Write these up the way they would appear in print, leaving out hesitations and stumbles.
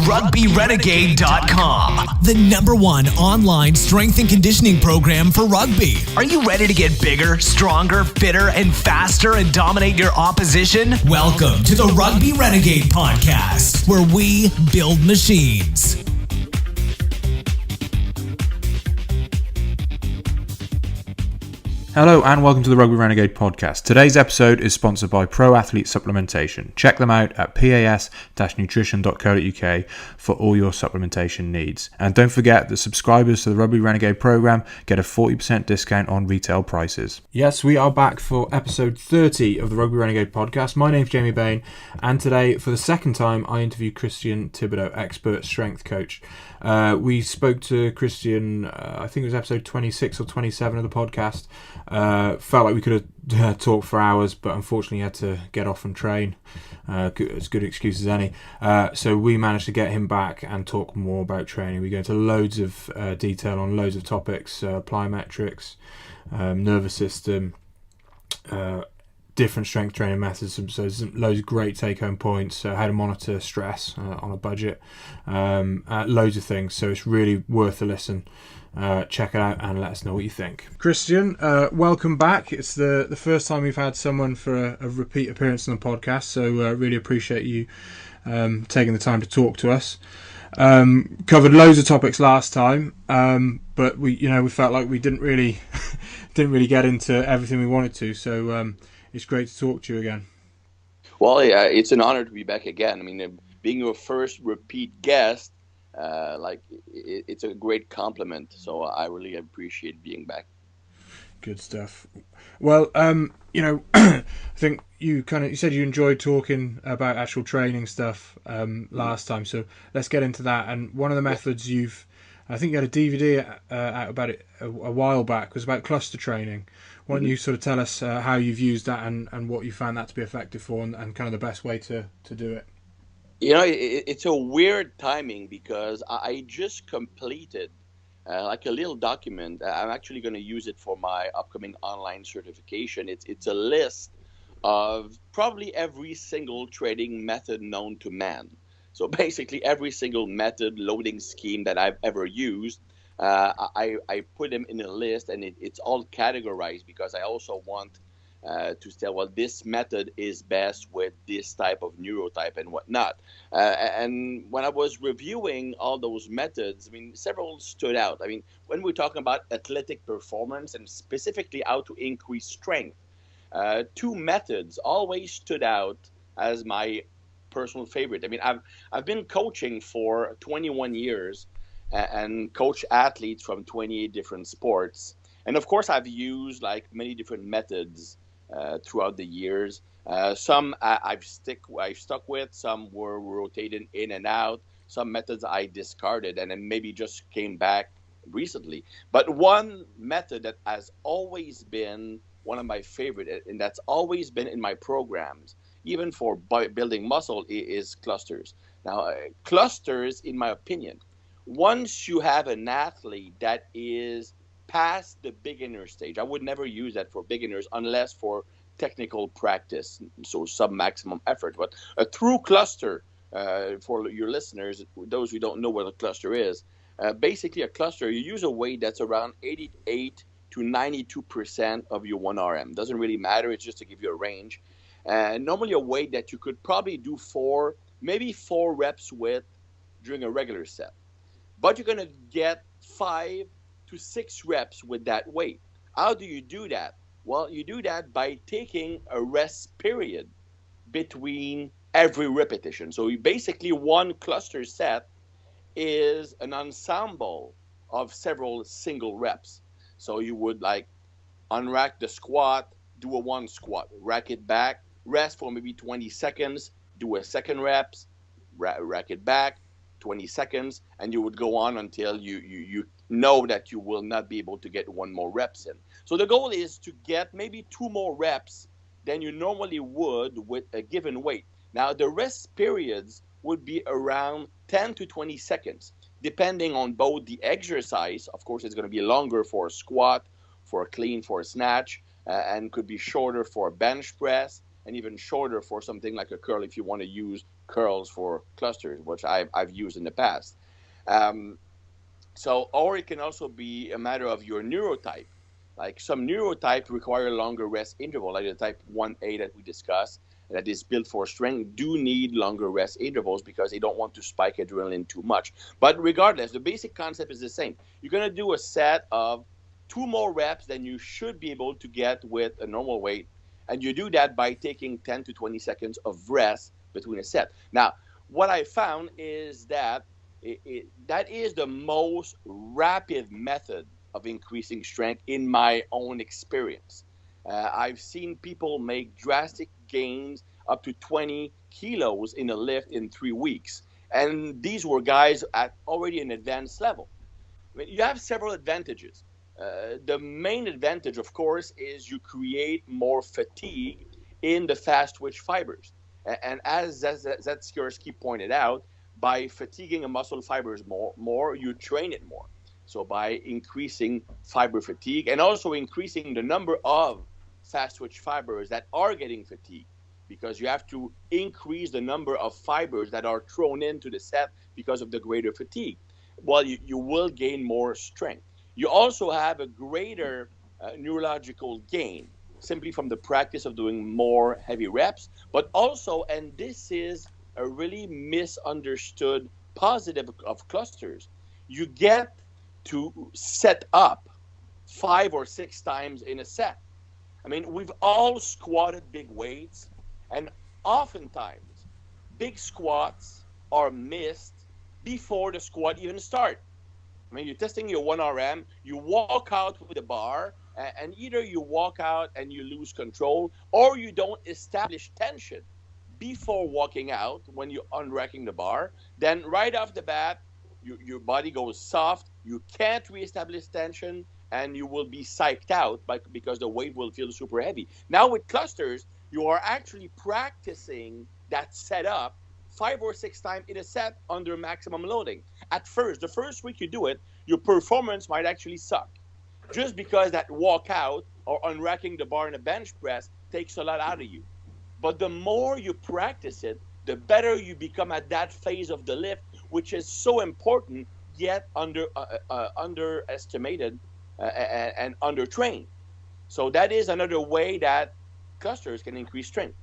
RugbyRenegade.com, the #1 online strength and conditioning program for rugby. Are you ready to get bigger, stronger, fitter, and faster and dominate your opposition? Welcome to the Rugby Renegade Podcast, where we build machines. Hello and welcome to the Rugby Renegade Podcast. Today's episode is sponsored by Pro Athlete Supplementation. Check them out at pas-nutrition.co.uk for all your supplementation needs. And don't forget that subscribers to the Rugby Renegade program get a 40% discount on retail prices. Yes, we are back for episode 30 of the Rugby Renegade Podcast. My name's Jamie Bain, and today, for the second time, I interview Christian Thibaudeau, expert strength coach. We spoke to Christian, I think it was episode 26 or 27 of the podcast. Felt like we could have talked for hours, but unfortunately had to get off and train. As good excuse as any. So we managed to get him back and talk more about training. We go into loads of detail on loads of topics, plyometrics, nervous system, different strength training methods, so there's loads of great take-home points, how to monitor stress on a budget, loads of things, so it's really worth a listen. Check it out and let us know what you think. Christian, welcome back. It's the first time we've had someone for a repeat appearance on the podcast, so really appreciate you taking the time to talk to us. Covered loads of topics last time, but we felt like we didn't really get into everything we wanted to, so it's great to talk to you again. Well, yeah, it's an honor to be back again. I mean, being your first repeat guest, it's a great compliment. So I really appreciate being back. Good stuff. Well, I think you said you enjoyed talking about actual training stuff last time. So let's get into that. And one of the methods I think you had a DVD out about it a while back, was about cluster training. Why don't you sort of tell us how you've used that and what you found that to be effective for, and kind of the best way to do it? You know, it's a weird timing because I just completed like a little document. I'm actually going to use it for my upcoming online certification. It's a list of probably every single training method known to man. So basically every single method, loading scheme that I've ever used, I put them in a list, and it's all categorized because I also want to say, well, this method is best with this type of neuro type and whatnot. And when I was reviewing all those methods, I mean, several stood out. I mean, when we're talking about athletic performance and specifically how to increase strength, two methods always stood out as my personal favorite. I mean, I've been coaching for 21 years and coach athletes from 28 different sports. And of course, I've used like many different methods throughout the years. Some I've stuck with, some were rotated in and out, some methods I discarded and then maybe just came back recently. But one method that has always been one of my favorite, and that's always been in my programs, even for building muscle, is clusters. Now, clusters, in my opinion, once you have an athlete that is past the beginner stage, I would never use that for beginners unless for technical practice, so sub-maximum effort. But a true cluster, for your listeners, those who don't know what a cluster is, basically a cluster, you use a weight that's around 88 to 92% of your 1RM. Doesn't really matter, it's just to give you a range. And normally a weight that you could probably do maybe four reps with during a regular set. But you're going to get 5 to 6 reps with that weight. How do you do that? Well, you do that by taking a rest period between every repetition. So basically one cluster set is an ensemble of several single reps. So you would like unrack the squat, do a 1 squat, rack it back, rest for maybe 20 seconds, do a second reps, rack it back, 20 seconds, and you would go on until you know that you will not be able to get one more reps in. So the goal is to get maybe 2 more reps than you normally would with a given weight. Now, the rest periods would be around 10 to 20 seconds, depending on both the exercise. Of course, it's going to be longer for a squat, for a clean, for a snatch, and could be shorter for a bench press. and even shorter for something like a curl if you want to use curls for clusters, which I've used in the past. Or it can also be a matter of your neurotype. Like some neurotype require longer rest interval, like the type 1A that we discussed, that is built for strength, do need longer rest intervals because they don't want to spike adrenaline too much. But regardless, the basic concept is the same. You're going to do a set of 2 more reps than you should be able to get with a normal weight. And you do that by taking 10 to 20 seconds of rest between a set. Now, what I found is that that is the most rapid method of increasing strength in my own experience. I've seen people make drastic gains up to 20 kilos in a lift in 3 weeks. And these were guys at already an advanced level. I mean, you have several advantages. The main advantage, of course, is you create more fatigue in the fast twitch fibers. And as Zetskersky pointed out, by fatiguing a muscle fibers more, you train it more. So by increasing fiber fatigue and also increasing the number of fast twitch fibers that are getting fatigued, because you have to increase the number of fibers that are thrown into the set because of the greater fatigue. Well, you will gain more strength. You also have a greater neurological gain simply from the practice of doing more heavy reps, but also, and this is a really misunderstood positive of clusters, you get to set up 5 or 6 times in a set. I mean, we've all squatted big weights, and oftentimes big squats are missed before the squat even starts. I mean, you're testing your 1RM, you walk out with the bar, and either you walk out and you lose control, or you don't establish tension before walking out when you're unracking the bar. Then right off the bat, your body goes soft, you can't reestablish tension, and you will be psyched out because the weight will feel super heavy. Now with clusters, you are actually practicing that setup 5 or 6 times in a set under maximum loading. At first, the first week you do it, your performance might actually suck, just because that walkout or unracking the bar in a bench press takes a lot out of you. But the more you practice it, the better you become at that phase of the lift, which is so important, yet underestimated and undertrained. So that is another way that clusters can increase strength.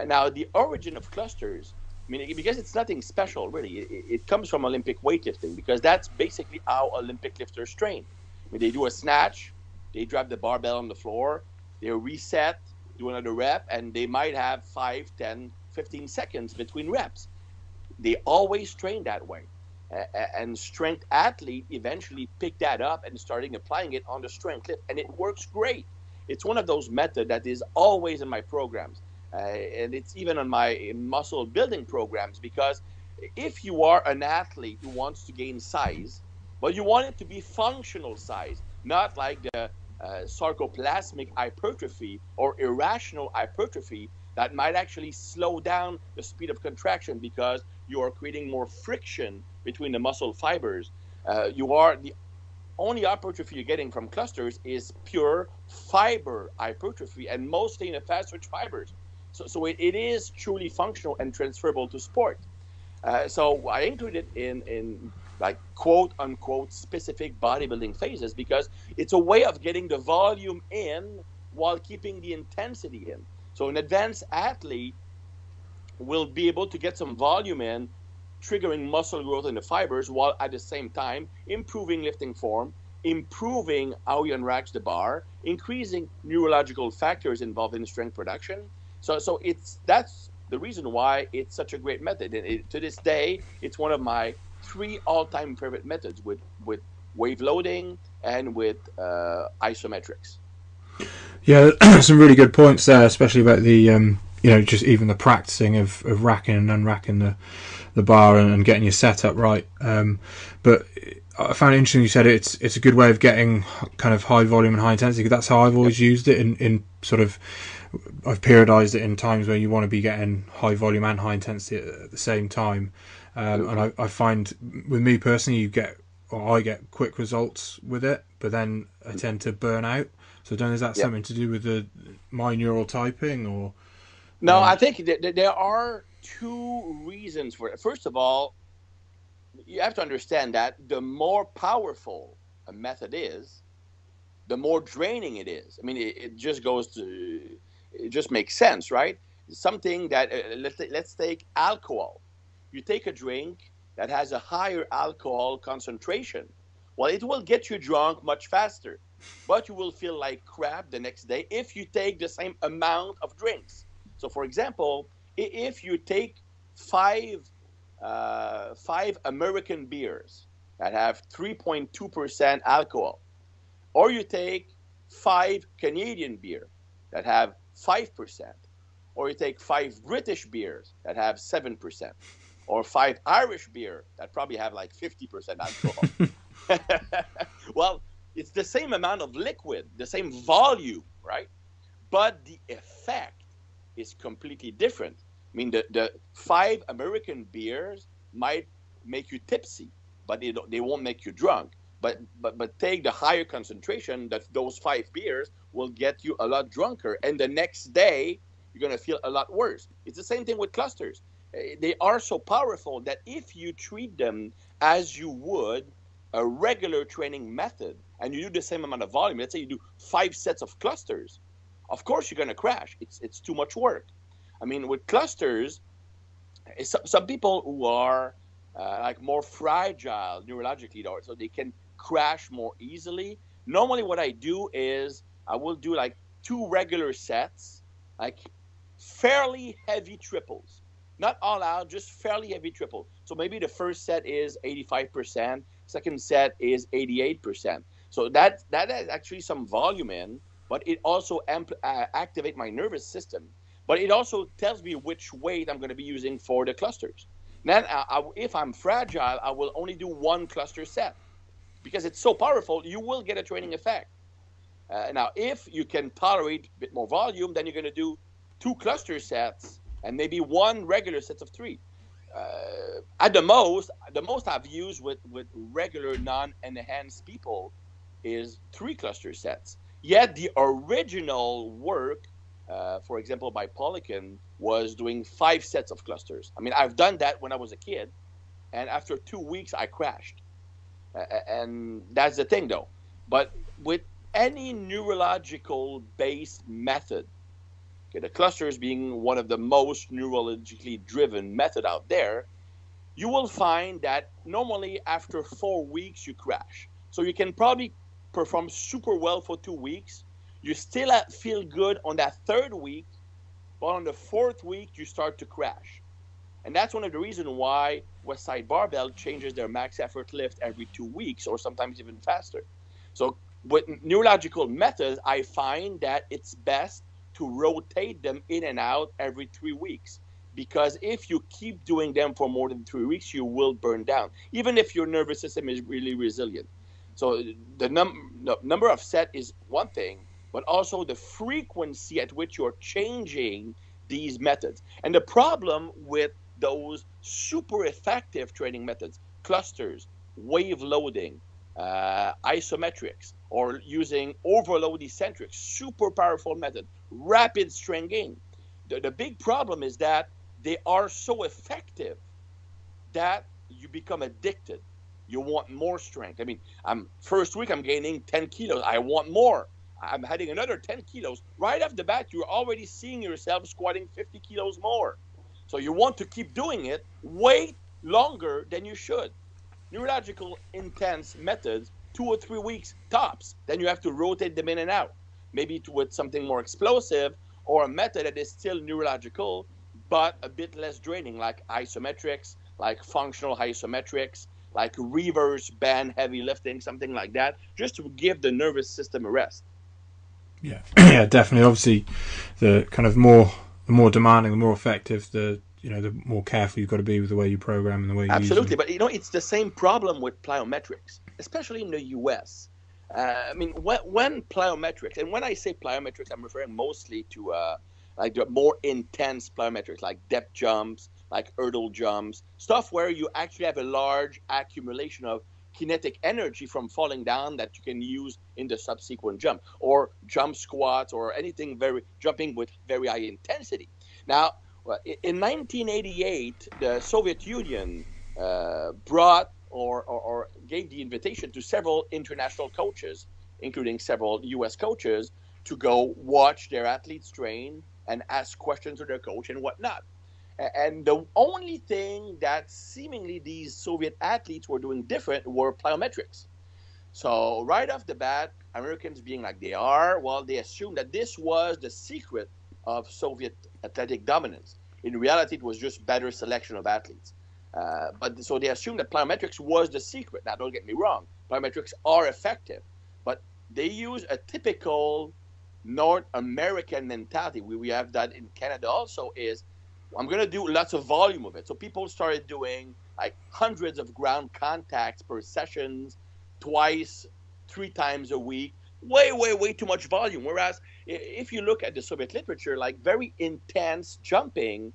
Now, the origin of clusters, I mean, because it's nothing special, really. It comes from Olympic weightlifting, because that's basically how Olympic lifters train. I mean, they do a snatch, they drop the barbell on the floor, they reset, do another rep, and they might have 5, 10, 15 seconds between reps. They always train that way. And strength athlete eventually picked that up and starting applying it on the strength lift, and it works great. It's one of those methods that is always in my programs. And it's even on my muscle building programs, because if you are an athlete who wants to gain size, but you want it to be functional size, not like the sarcoplasmic hypertrophy or irrational hypertrophy that might actually slow down the speed of contraction because you are creating more friction between the muscle fibers. The only hypertrophy you're getting from clusters is pure fiber hypertrophy, and mostly in the fast twitch fibers. So it is truly functional and transferable to sport. So I include it in like quote unquote specific bodybuilding phases, because it's a way of getting the volume in while keeping the intensity in. So an advanced athlete will be able to get some volume in, triggering muscle growth in the fibers, while at the same time improving lifting form, improving how he unracks the bar, increasing neurological factors involved in strength production. So that's the reason why it's such a great method. And to this day, it's one of my 3 all-time favorite methods, with wave loading and with isometrics. Yeah, some really good points there, especially about the just even the practicing of racking and unracking the bar and getting your setup right. But I found it interesting you said it's a good way of getting kind of high volume and high intensity, because that's how I've always used it in sort of, I've periodized it in times where you want to be getting high volume and high intensity at the same time. And I find with me personally, I get quick results with it, but then I tend to burn out. So I don't know, is that something to do with my neural typing or? No, I think there are two reasons for it. First of all, you have to understand that the more powerful a method is, the more draining it is. I mean, it just it just makes sense, right? Something that, let's take alcohol. You take a drink that has a higher alcohol concentration. Well, it will get you drunk much faster, but you will feel like crap the next day if you take the same amount of drinks. So, for example, if you take five American beers that have 3.2% alcohol, or you take 5 Canadian beer that have 5%, or you take 5 British beers that have 7%, or 5 Irish beer that probably have like 50% alcohol. Well, it's the same amount of liquid, the same volume, right? But the effect is completely different. I mean, the 5 American beers might make you tipsy, but they won't make you drunk. But take the higher concentration, that those 5 beers will get you a lot drunker, and the next day you're going to feel a lot worse. It's the same thing with clusters. They are so powerful that if you treat them as you would a regular training method, and you do the same amount of volume, let's say you do 5 sets of clusters, of course you're going to crash. It's too much work. I mean, with clusters, some people who are like more fragile neurologically, so they can crash more easily. Normally what I do is I will do like 2 regular sets, like fairly heavy triples. Not all out, just fairly heavy triple. So maybe the first set is 85%, second set is 88%. So that has actually some volume in, but it also activates my nervous system. But it also tells me which weight I'm going to be using for the clusters. Then if I'm fragile, I will only do 1 cluster set. Because it's so powerful, you will get a training effect. Now, if you can tolerate a bit more volume, then you're going to do 2 cluster sets and maybe 1 regular set of 3. At the most I've used with regular non-enhanced people is 3 cluster sets. Yet the original work, for example, by Poliquin, was doing 5 sets of clusters. I mean, I've done that when I was a kid, and after 2 weeks, I crashed. And that's the thing, though. But with any neurological-based method, okay, the clusters being one of the most neurologically driven method out there, you will find that normally after 4 weeks, you crash. So you can probably perform super well for 2 weeks. You still feel good on that 3rd week, but on the 4th week, you start to crash. And that's one of the reasons why Westside Barbell changes their max effort lift every 2 weeks, or sometimes even faster. So with neurological methods, I find that it's best to rotate them in and out every 3 weeks. Because if you keep doing them for more than 3 weeks, you will burn down, even if your nervous system is really resilient. So the number of set is one thing, but also the frequency at which you're changing these methods. And the problem with those super effective training methods, clusters, wave loading, isometrics, or using overload eccentrics, super powerful method, rapid stringing. The big problem is that they are so effective that you become addicted. You want more strength. I mean, first week I'm gaining 10 kilos. I want more. I'm adding another 10 kilos. Right off the bat, you're already seeing yourself squatting 50 kilos more. So you want to keep doing it way longer than you should. Neurological intense methods, 2 or 3 weeks tops. Then you have to rotate them in and out. Maybe with something more explosive, or a method that is still neurological, but a bit less draining, like isometrics, like functional isometrics, like reverse band heavy lifting, something like that, just to give the nervous system a rest. Yeah, yeah, definitely. Obviously, the more demanding, the more effective, the more careful you've got to be with the way you program and the way you Absolutely, use them. But it's the same problem with plyometrics, especially in the US. I mean, when plyometrics, and when I say plyometrics, I'm referring mostly to like the more intense plyometrics, like depth jumps, like hurdle jumps, stuff where you actually have a large accumulation of kinetic energy from falling down that you can use in the subsequent jump, or jump squats, or anything jumping with very high intensity. Now, in 1988, the Soviet Union brought or gave the invitation to several international coaches, including several U.S. coaches, to go watch their athletes train and ask questions to their coach and whatnot. And the only thing that seemingly these Soviet athletes were doing different were plyometrics. So right off the bat, Americans being like they are, well, they assumed that this was the secret of Soviet athletic dominance. In reality, it was just better selection of athletes. So they assumed that plyometrics was the secret. Now, don't get me wrong. Plyometrics are effective, but they use a typical North American mentality. We have that in Canada also, is I'm going to do lots of volume of it. So people started doing like hundreds of ground contacts per sessions, twice, 3 times a week, way too much volume. Whereas if you look at the Soviet literature, like very intense jumping,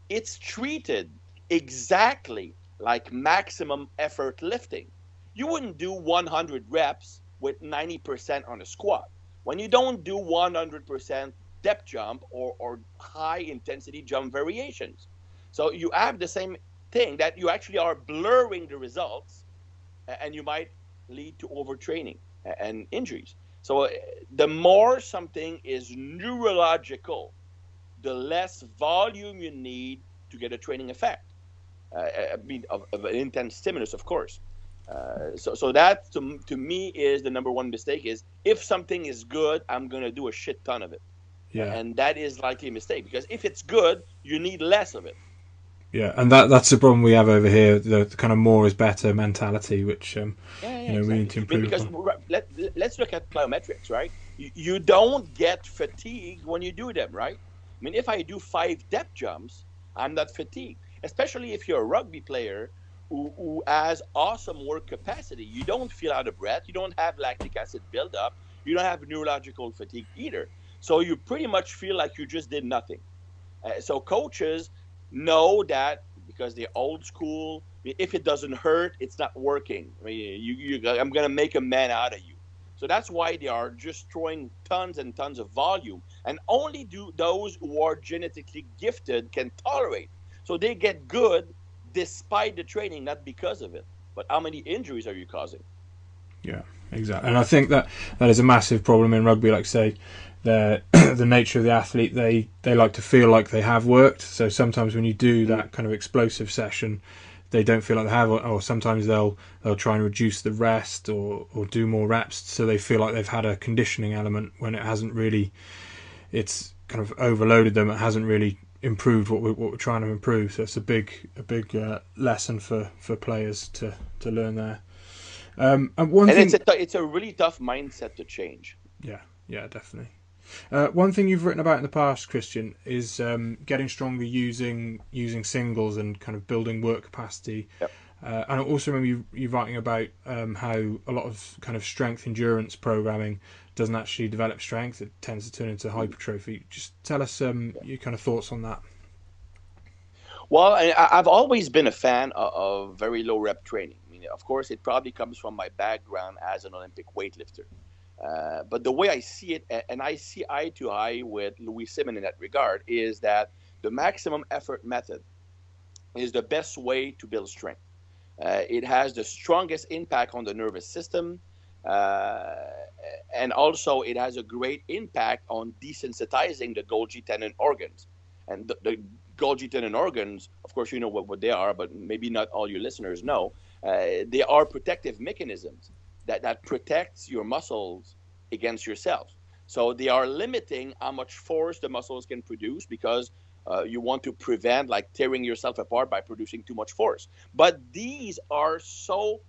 it's treated exactly like maximum effort lifting. You wouldn't do 100 reps with 90% on a squat. When you don't do 100% depth jump or high intensity jump variations. So you have the same thing, that you actually are blurring the results, and you might lead to overtraining and injuries. So the more something is neurological, the less volume you need to get a training effect. Of an intense stimulus, of course. So that to me is the number one mistake, is if something is good, I'm going to do a shit ton of it. Yeah. And that is likely a mistake, because if it's good, you need less of it. Yeah, and that's the problem we have over here, the kind of more is better mentality, which exactly. We need to improve. Because let's look at plyometrics, right? You don't get fatigued when you do them, right? I mean, if I do 5 depth jumps, I'm not fatigued. Especially if you're a rugby player who has awesome work capacity. You don't feel out of breath. You don't have lactic acid buildup. You don't have neurological fatigue either. So you pretty much feel like you just did nothing. So coaches know that, because they're old school. If it doesn't hurt, it's not working. I mean, I'm going to make a man out of you. So that's why they are just throwing tons and tons of volume. And only those who are genetically gifted can tolerate. So they get good despite the training, not because of it. But how many injuries are you causing? Yeah, exactly. And I think that is a massive problem in rugby. Like, say, the nature of the athlete, they like to feel like they have worked. So sometimes when you do that kind of explosive session, they don't feel like they have, or sometimes they'll try and reduce the rest or do more reps, so they feel like they've had a conditioning element when it hasn't really. It's kind of overloaded them. It hasn't really improved what we're trying to improve. So it's a big lesson for players to learn there. And it's a really tough mindset to change. Yeah, definitely. One thing you've written about in the past, Christian, is getting stronger using singles and kind of building work capacity. Yep. And I also remember you writing about how a lot of kind of strength endurance programming doesn't actually develop strength. It tends to turn into hypertrophy. Just tell us your kind of thoughts on that. Well, I've always been a fan of very low rep training. I mean, of course, it probably comes from my background as an Olympic weightlifter. But the way I see it, and I see eye to eye with Louis Simon in that regard, is that the maximum effort method is the best way to build strength. It has the strongest impact on the nervous system, and also it has a great impact on desensitizing the Golgi tendon organs. And the Golgi tendon organs, of course, you know what they are, but maybe not all your listeners know. They are protective mechanisms that protects your muscles against yourself. So they are limiting how much force the muscles can produce, because you want to prevent like tearing yourself apart by producing too much force. But these are so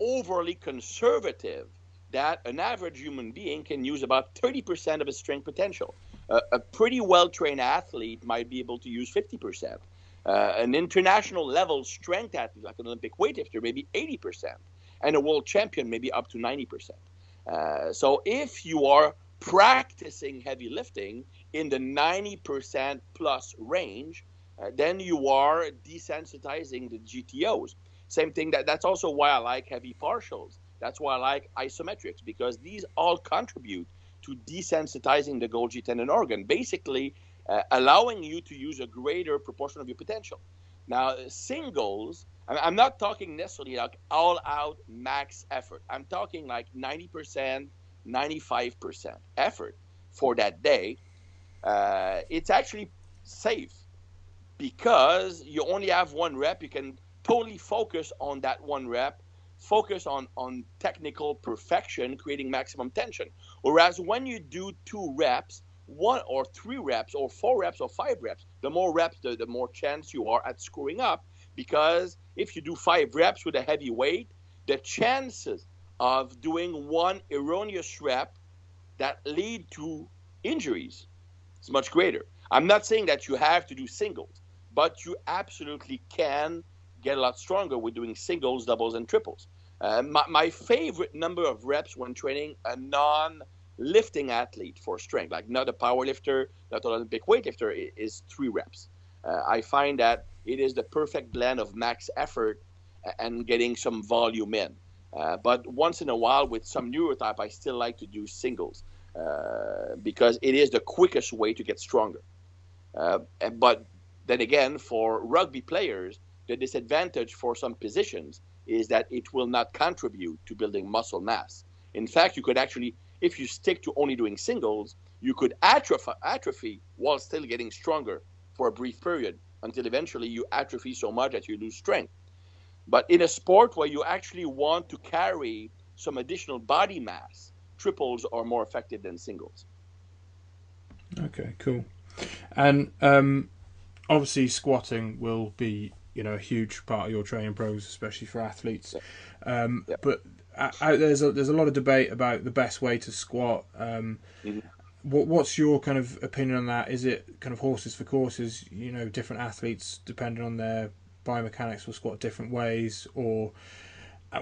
overly conservative that an average human being can use about 30% of his strength potential. A pretty well-trained athlete might be able to use 50%. An international level strength athlete, like an Olympic weightlifter, maybe 80%. And a world champion, maybe up to 90%. So if you are practicing heavy lifting in the 90% plus range, then you are desensitizing the GTOs. Same thing, that's also why I like heavy partials. That's why I like isometrics, because these all contribute to desensitizing the Golgi tendon organ. Basically, allowing you to use a greater proportion of your potential. Now, singles, I'm not talking necessarily like all-out max effort. I'm talking like 90%, 95% effort for that day. It's actually safe because you only have one rep. You can totally focus on that one rep, focus on technical perfection, creating maximum tension. Whereas when you do 2 reps, 1 or 3 reps or 4 reps or 5 reps, the more reps, the more chance you are at screwing up. Because if you do 5 reps with a heavy weight, the chances of doing one erroneous rep that lead to injuries is much greater. I'm not saying that you have to do singles, but you absolutely can get a lot stronger with doing singles, doubles, and triples. My favorite number of reps when training a non-lifting athlete for strength, like not a power lifter, not an Olympic weightlifter, is 3 reps. I find that it is the perfect blend of max effort and getting some volume in. But once in a while with some Neuro Type, I still like to do singles because it is the quickest way to get stronger. But then again, for rugby players, the disadvantage for some positions is that it will not contribute to building muscle mass. In fact, you could actually, if you stick to only doing singles, you could atrophy while still getting stronger for a brief period until eventually you atrophy so much that you lose strength. But in a sport where you actually want to carry some additional body mass, triples are more effective than singles. Okay, cool. And obviously squatting will be, a huge part of your training programs, especially for athletes. But there's a lot of debate about the best way to squat. What's your kind of opinion on that? Is it kind of horses for courses? Different athletes, depending on their biomechanics, will squat different ways, or a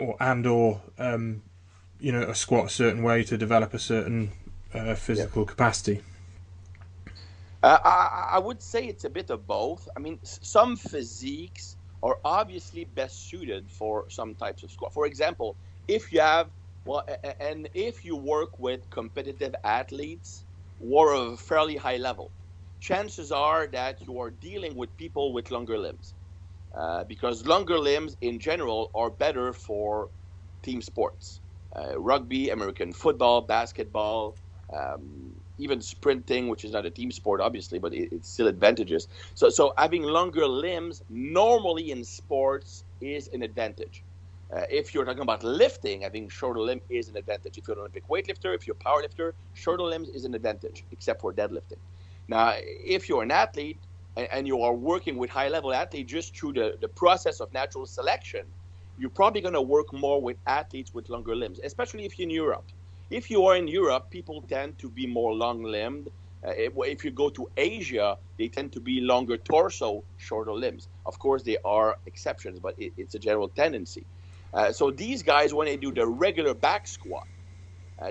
squat a certain way to develop a certain physical capacity. I would say it's a bit of both. I mean, some physiques are obviously best suited for some types of squat. For example, if you work with competitive athletes who are of a fairly high level, chances are that you are dealing with people with longer limbs. Because longer limbs in general are better for team sports. Rugby, American football, basketball, even sprinting, which is not a team sport, obviously, but it's still advantageous. So having longer limbs normally in sports is an advantage. If you're talking about lifting, having shorter limb is an advantage. If you're an Olympic weightlifter, if you're a power lifter, shorter limbs is an advantage, except for deadlifting. Now, if you're an athlete and you are working with high-level athletes just through the process of natural selection, you're probably going to work more with athletes with longer limbs, especially if you're in Europe. If you are in Europe, people tend to be more long-limbed. If you go to Asia, they tend to be longer torso, shorter limbs. Of course, there are exceptions, but it's a general tendency. So these guys, when they do the regular back squat,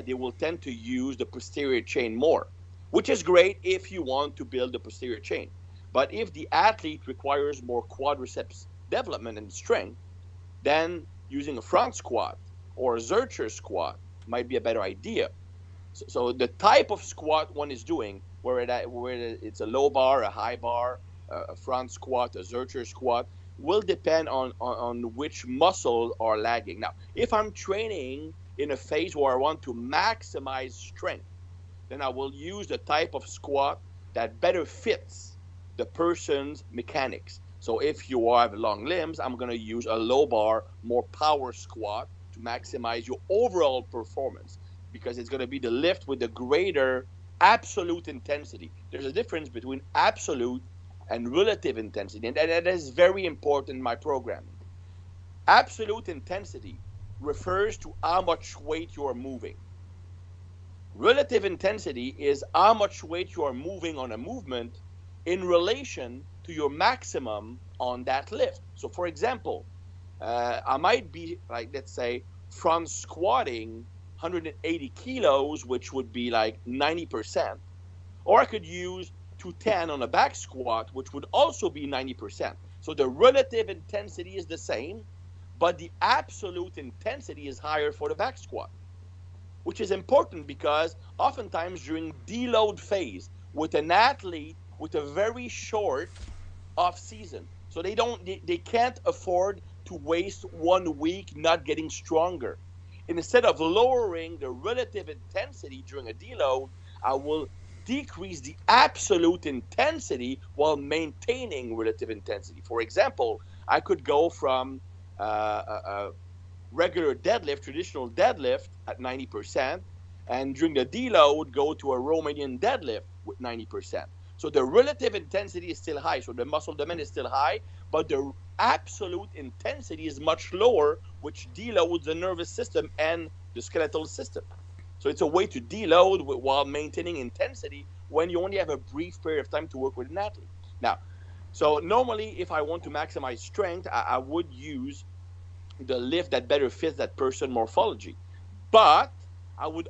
they will tend to use the posterior chain more, which is great if you want to build the posterior chain. But if the athlete requires more quadriceps development and strength, then using a front squat or a Zercher squat might be a better idea. So the type of squat one is doing, whether it's a low bar, a high bar, a front squat, a Zercher squat, will depend on which muscles are lagging. Now, if I'm training in a phase where I want to maximize strength, then I will use the type of squat that better fits the person's mechanics. So if you have long limbs, I'm going to use a low bar, more power squat to maximize your overall performance, because it's going to be the lift with the greater absolute intensity. There's a difference between absolute and relative intensity, and that is very important in my programming. Absolute intensity refers to how much weight you are moving. Relative intensity is how much weight you are moving on a movement in relation to your maximum on that lift. So for example, I might be, like, let's say, front squatting 180 kilos, which would be like 90%, or I could use 210 on a back squat, which would also be 90%. So the relative intensity is the same, but the absolute intensity is higher for the back squat, which is important because oftentimes during deload phase with an athlete with a very short off season. So they can't afford to waste 1 week not getting stronger. Instead of lowering the relative intensity during a deload, I will decrease the absolute intensity while maintaining relative intensity. For example, I could go from a regular deadlift, traditional deadlift at 90%, and during the deload go to a Romanian deadlift with 90%. So the relative intensity is still high, so the muscle demand is still high, but the absolute intensity is much lower, which deloads the nervous system and the skeletal system. So it's a way to deload while maintaining intensity when you only have a brief period of time to work with an athlete. Now, so normally if I want to maximize strength, I would use the lift that better fits that person morphology. But I would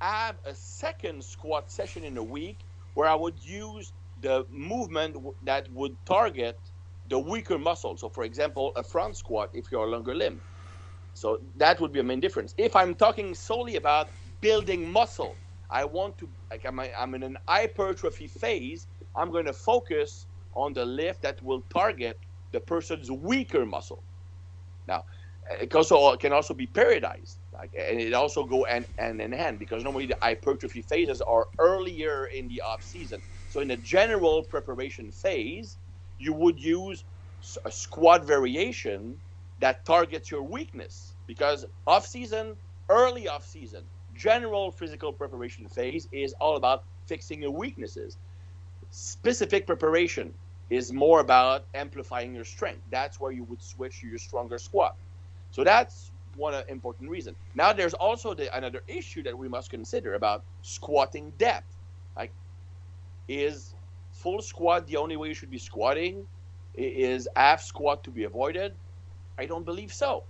have a second squat session in a week where I would use the movement that would target the weaker muscle. So for example, a front squat if you're a longer limb. So that would be a main difference. If I'm talking solely about building muscle, I want to, like I'm in an hypertrophy phase, I'm going to focus on the lift that will target the person's weaker muscle. Now, it can also be periodized, and it also go hand in hand, because normally the hypertrophy phases are earlier in the off season. So in the general preparation phase, you would use a squat variation that targets your weakness, because off season, early off season, general physical preparation phase is all about fixing your weaknesses. Specific preparation is more about amplifying your strength. That's where you would switch to your stronger squat. So that's one important reason. Now there's also another issue that we must consider about squatting depth. Like, is full squat the only way you should be squatting? Is half squat to be avoided? I don't believe so.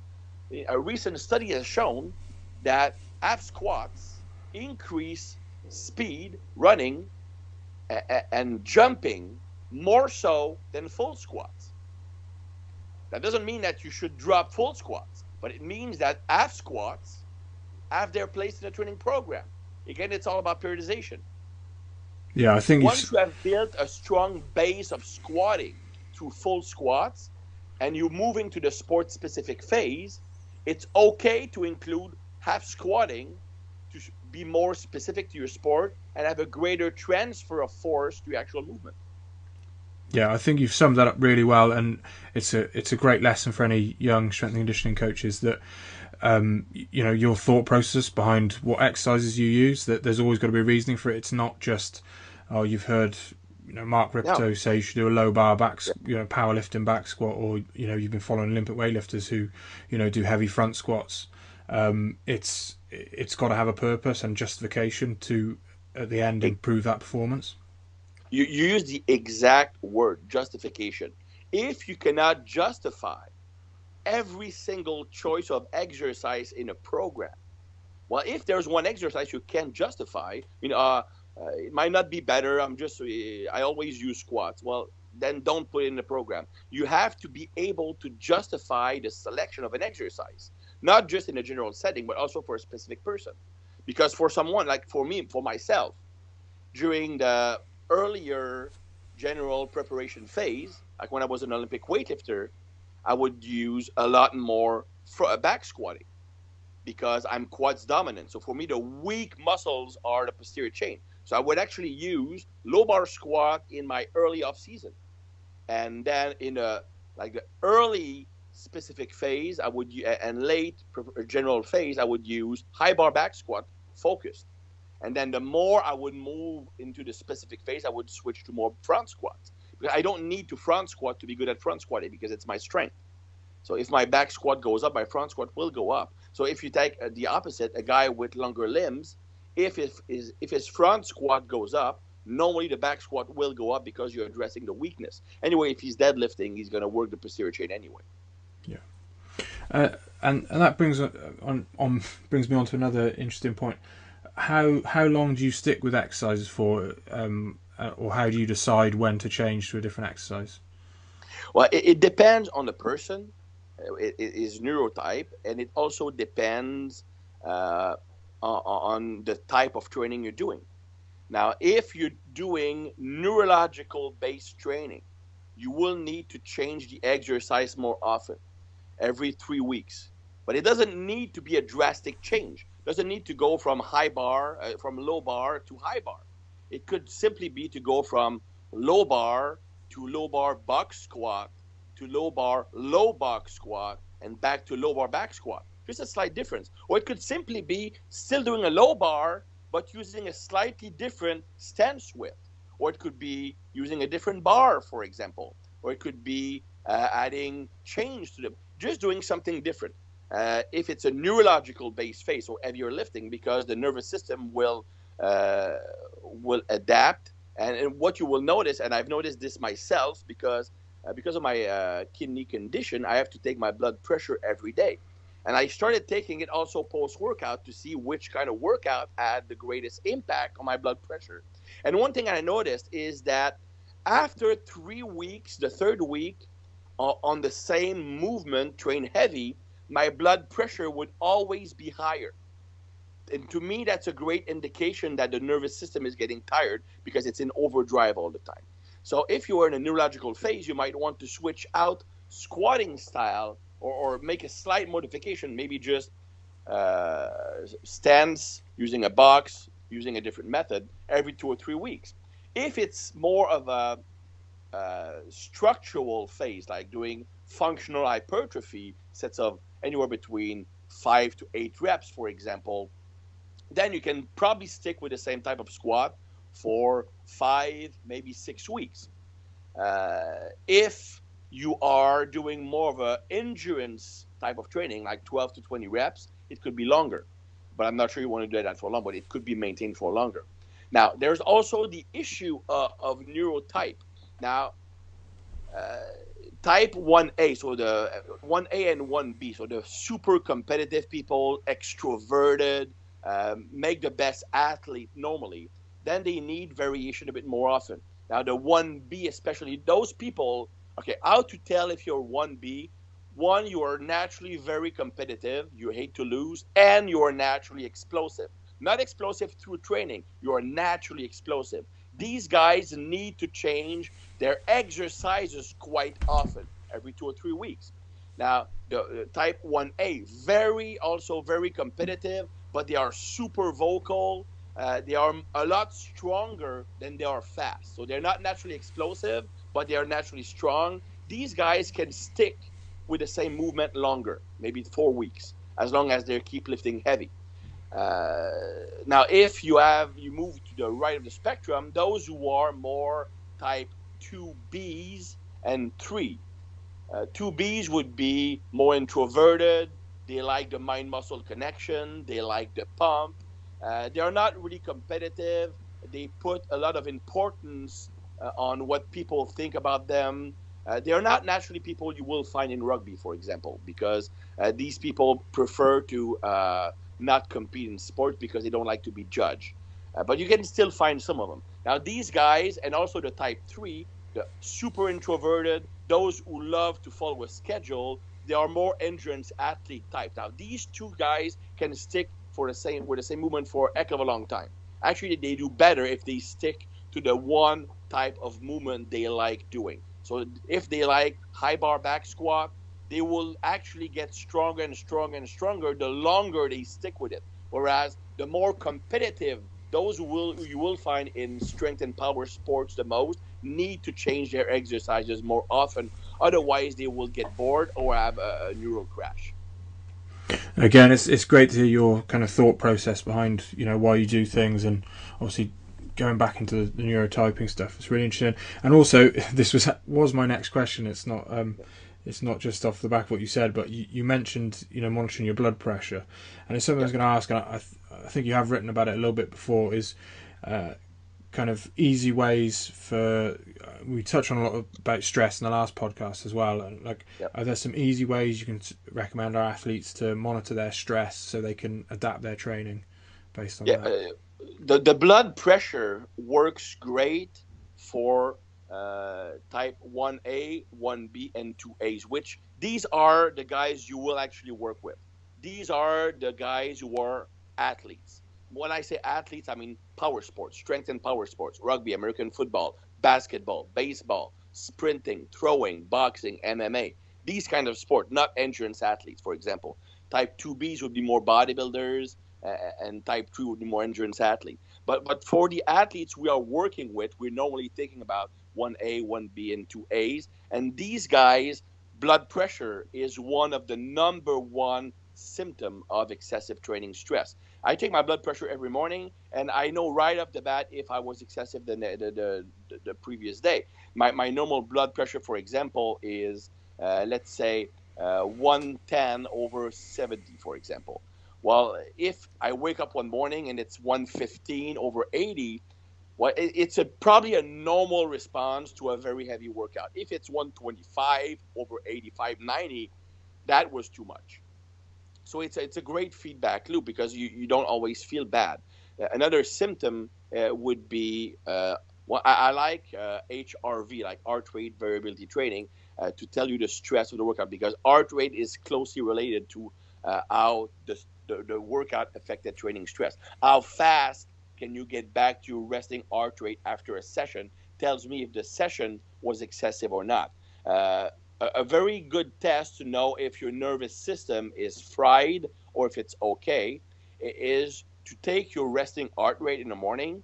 A recent study has shown that half squats increase speed, running, and jumping more so than full squats. That doesn't mean that you should drop full squats, but it means that half squats have their place in the training program. Again, it's all about periodization. Yeah, I think once you have built a strong base of squatting through full squats and you move into the sport-specific phase, it's okay to include half squatting to be more specific to your sport and have a greater transfer of force to actual movement. Yeah, I think you've summed that up really well, and it's a great lesson for any young strength and conditioning coaches that your thought process behind what exercises you use, that there's always got to be reasoning for it. It's not just, oh, you've heard Mark Ripto say you should do a low bar back, powerlifting back squat, or you've been following Olympic weightlifters who do heavy front squats. It's got to have a purpose and justification to at the end improve that performance. You use the exact word, justification. If you cannot justify every single choice of exercise in a program, well, if there's one exercise you can't justify, it might not be better. I always use squats. Well, then don't put it in the program. You have to be able to justify the selection of an exercise, not just in a general setting, but also for a specific person. Because for someone, like for me, for myself, during the earlier general preparation phase, like when I was an Olympic weightlifter, I would use a lot more back squatting because I'm quads dominant. So for me, the weak muscles are the posterior chain. So I would actually use low bar squat in my early off season. And then in the early specific phase, and late general phase, I would use high bar back squat focused. And then the more I would move into the specific phase, I would switch to more front squats. Because I don't need to front squat to be good at front squatting because it's my strength. So if my back squat goes up, my front squat will go up. So if you take the opposite, a guy with longer limbs, if his front squat goes up, normally the back squat will go up because you're addressing the weakness. Anyway, if he's deadlifting, he's going to work the posterior chain anyway. Yeah. And that brings me on to another interesting point. How long do you stick with exercises for, or how do you decide when to change to a different exercise? Well, it depends on the person. It is Neuro Type, and it also depends on the type of training you're doing. Now, if you're doing neurological based training, you will need to change the exercise more often, every 3 weeks. But it doesn't need to be a drastic change. It doesn't need to go from from low bar to high bar. It could simply be to go from low bar to low bar box squat to low box squat and back to low bar back squat. Just a slight difference. Or it could simply be still doing a low bar but using a slightly different stance width. Or it could be using a different bar, for example. Or it could be adding change to them, just doing something different. If it's a neurological based phase or heavier lifting, because the nervous system will adapt. And what you will notice, and I've noticed this myself, because of my kidney condition, I have to take my blood pressure every day. And I started taking it also post-workout to see which kind of workout had the greatest impact on my blood pressure. And one thing I noticed is that after 3 weeks, the third week, on the same movement, train heavy, my blood pressure would always be higher. And to me, that's a great indication that the nervous system is getting tired because it's in overdrive all the time. So if you are in a neurological phase, you might want to switch out squatting style or make a slight modification, maybe just stance, using a box, using a different method every 2 or 3 weeks. If it's more of a structural phase, like doing functional hypertrophy, sets of anywhere between 5 to 8 reps, for example, then you can probably stick with the same type of squat for 5, maybe 6 weeks. If you are doing more of an endurance type of training, like 12 to 20 reps, it could be longer. But I'm not sure you want to do that for long, but it could be maintained for longer. Now, there's also the issue of Neuro Type. Now, Type 1A, so the 1A and 1B, so the super competitive people, extroverted, make the best athlete normally, then they need variation a bit more often. Now, the 1B, especially those people, okay, how to tell if you're 1B? One, you are naturally very competitive, you hate to lose, and you are naturally explosive. Not explosive through training, you are naturally explosive. These guys need to change their exercises quite often, every 2 or 3 weeks. Now, the type 1A, also very competitive, but they are super vocal. They are a lot stronger than they are fast. So they're not naturally explosive, but they are naturally strong. These guys can stick with the same movement longer, maybe 4 weeks, as long as they keep lifting heavy. Now, if you move to the right of the spectrum, those who are more type 2Bs and 3. 2Bs would be more introverted. They like the mind-muscle connection. They like the pump. They are not really competitive. They put a lot of importance on what people think about them. They are not naturally people you will find in rugby, for example, because these people prefer to not compete in sport because they don't like to be judged. But you can still find some of them. Now, these guys, and also the type 3, the super introverted, those who love to follow a schedule, they are more endurance athlete type. Now, these two guys can stick with the same movement for a heck of a long time. Actually, they do better if they stick to the one type of movement they like doing. So if they like high bar back squat, they will actually get stronger and stronger and stronger the longer they stick with it. Whereas the more competitive, those who you will find in strength and power sports the most, need to change their exercises more often. Otherwise, they will get bored or have a neural crash. Again, it's great to hear your kind of thought process behind, why you do things, and obviously going back into the neurotyping stuff. It's really interesting. And also, this was my next question. It's not just off the back of what you said, but you mentioned monitoring your blood pressure, and it's something I was going to ask, and I think you have written about it a little bit before, is kind of easy ways for we touched on a lot about stress in the last podcast as well, and are there some easy ways you can recommend our athletes to monitor their stress so they can adapt their training based on that? The blood pressure works great for type 1A, 1B, and 2As, which these are the guys you will actually work with. These are the guys who are athletes. when I say athletes, I mean power sports, strength and power sports, rugby, American football, basketball, baseball, sprinting, throwing, boxing, MMA, these kind of sport, not endurance athletes, for example. Type 2Bs would be more bodybuilders, and type 3 would be more endurance athletes. But for the athletes we are working with, we're normally thinking about 1A, 1B, and 2As. And these guys, blood pressure is one of the number one symptom of excessive training stress. I take my blood pressure every morning, and I know right off the bat if I was excessive the previous day. My normal blood pressure, for example, is, let's say, 110/70, for example. Well, if I wake up one morning and it's 115/80, well, it's probably a normal response to a very heavy workout. If it's 125/85/90, that was too much. So it's a great feedback loop because you don't always feel bad. Another symptom would be, I like HRV, like heart rate variability training, to tell you the stress of the workout, because heart rate is closely related to how the workout affected training stress. How fast can you get back to your resting heart rate after a session tells me if the session was excessive or not. A very good test to know if your nervous system is fried or if it's okay is to take your resting heart rate in the morning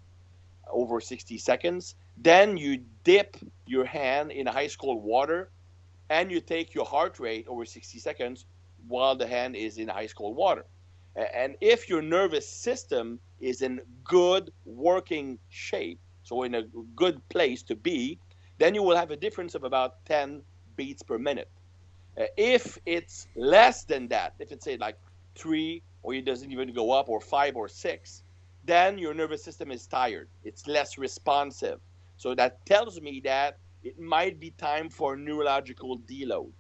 over 60 seconds. Then you dip your hand in ice cold water and you take your heart rate over 60 seconds while the hand is in ice cold water. And if your nervous system is in good working shape, so in a good place to be, then you will have a difference of about 10 beats per minute. If it's less than that, if it's say like 3, or it doesn't even go up, or 5 or 6, then your nervous system is tired. It's less responsive. So that tells me that it might be time for neurological deload.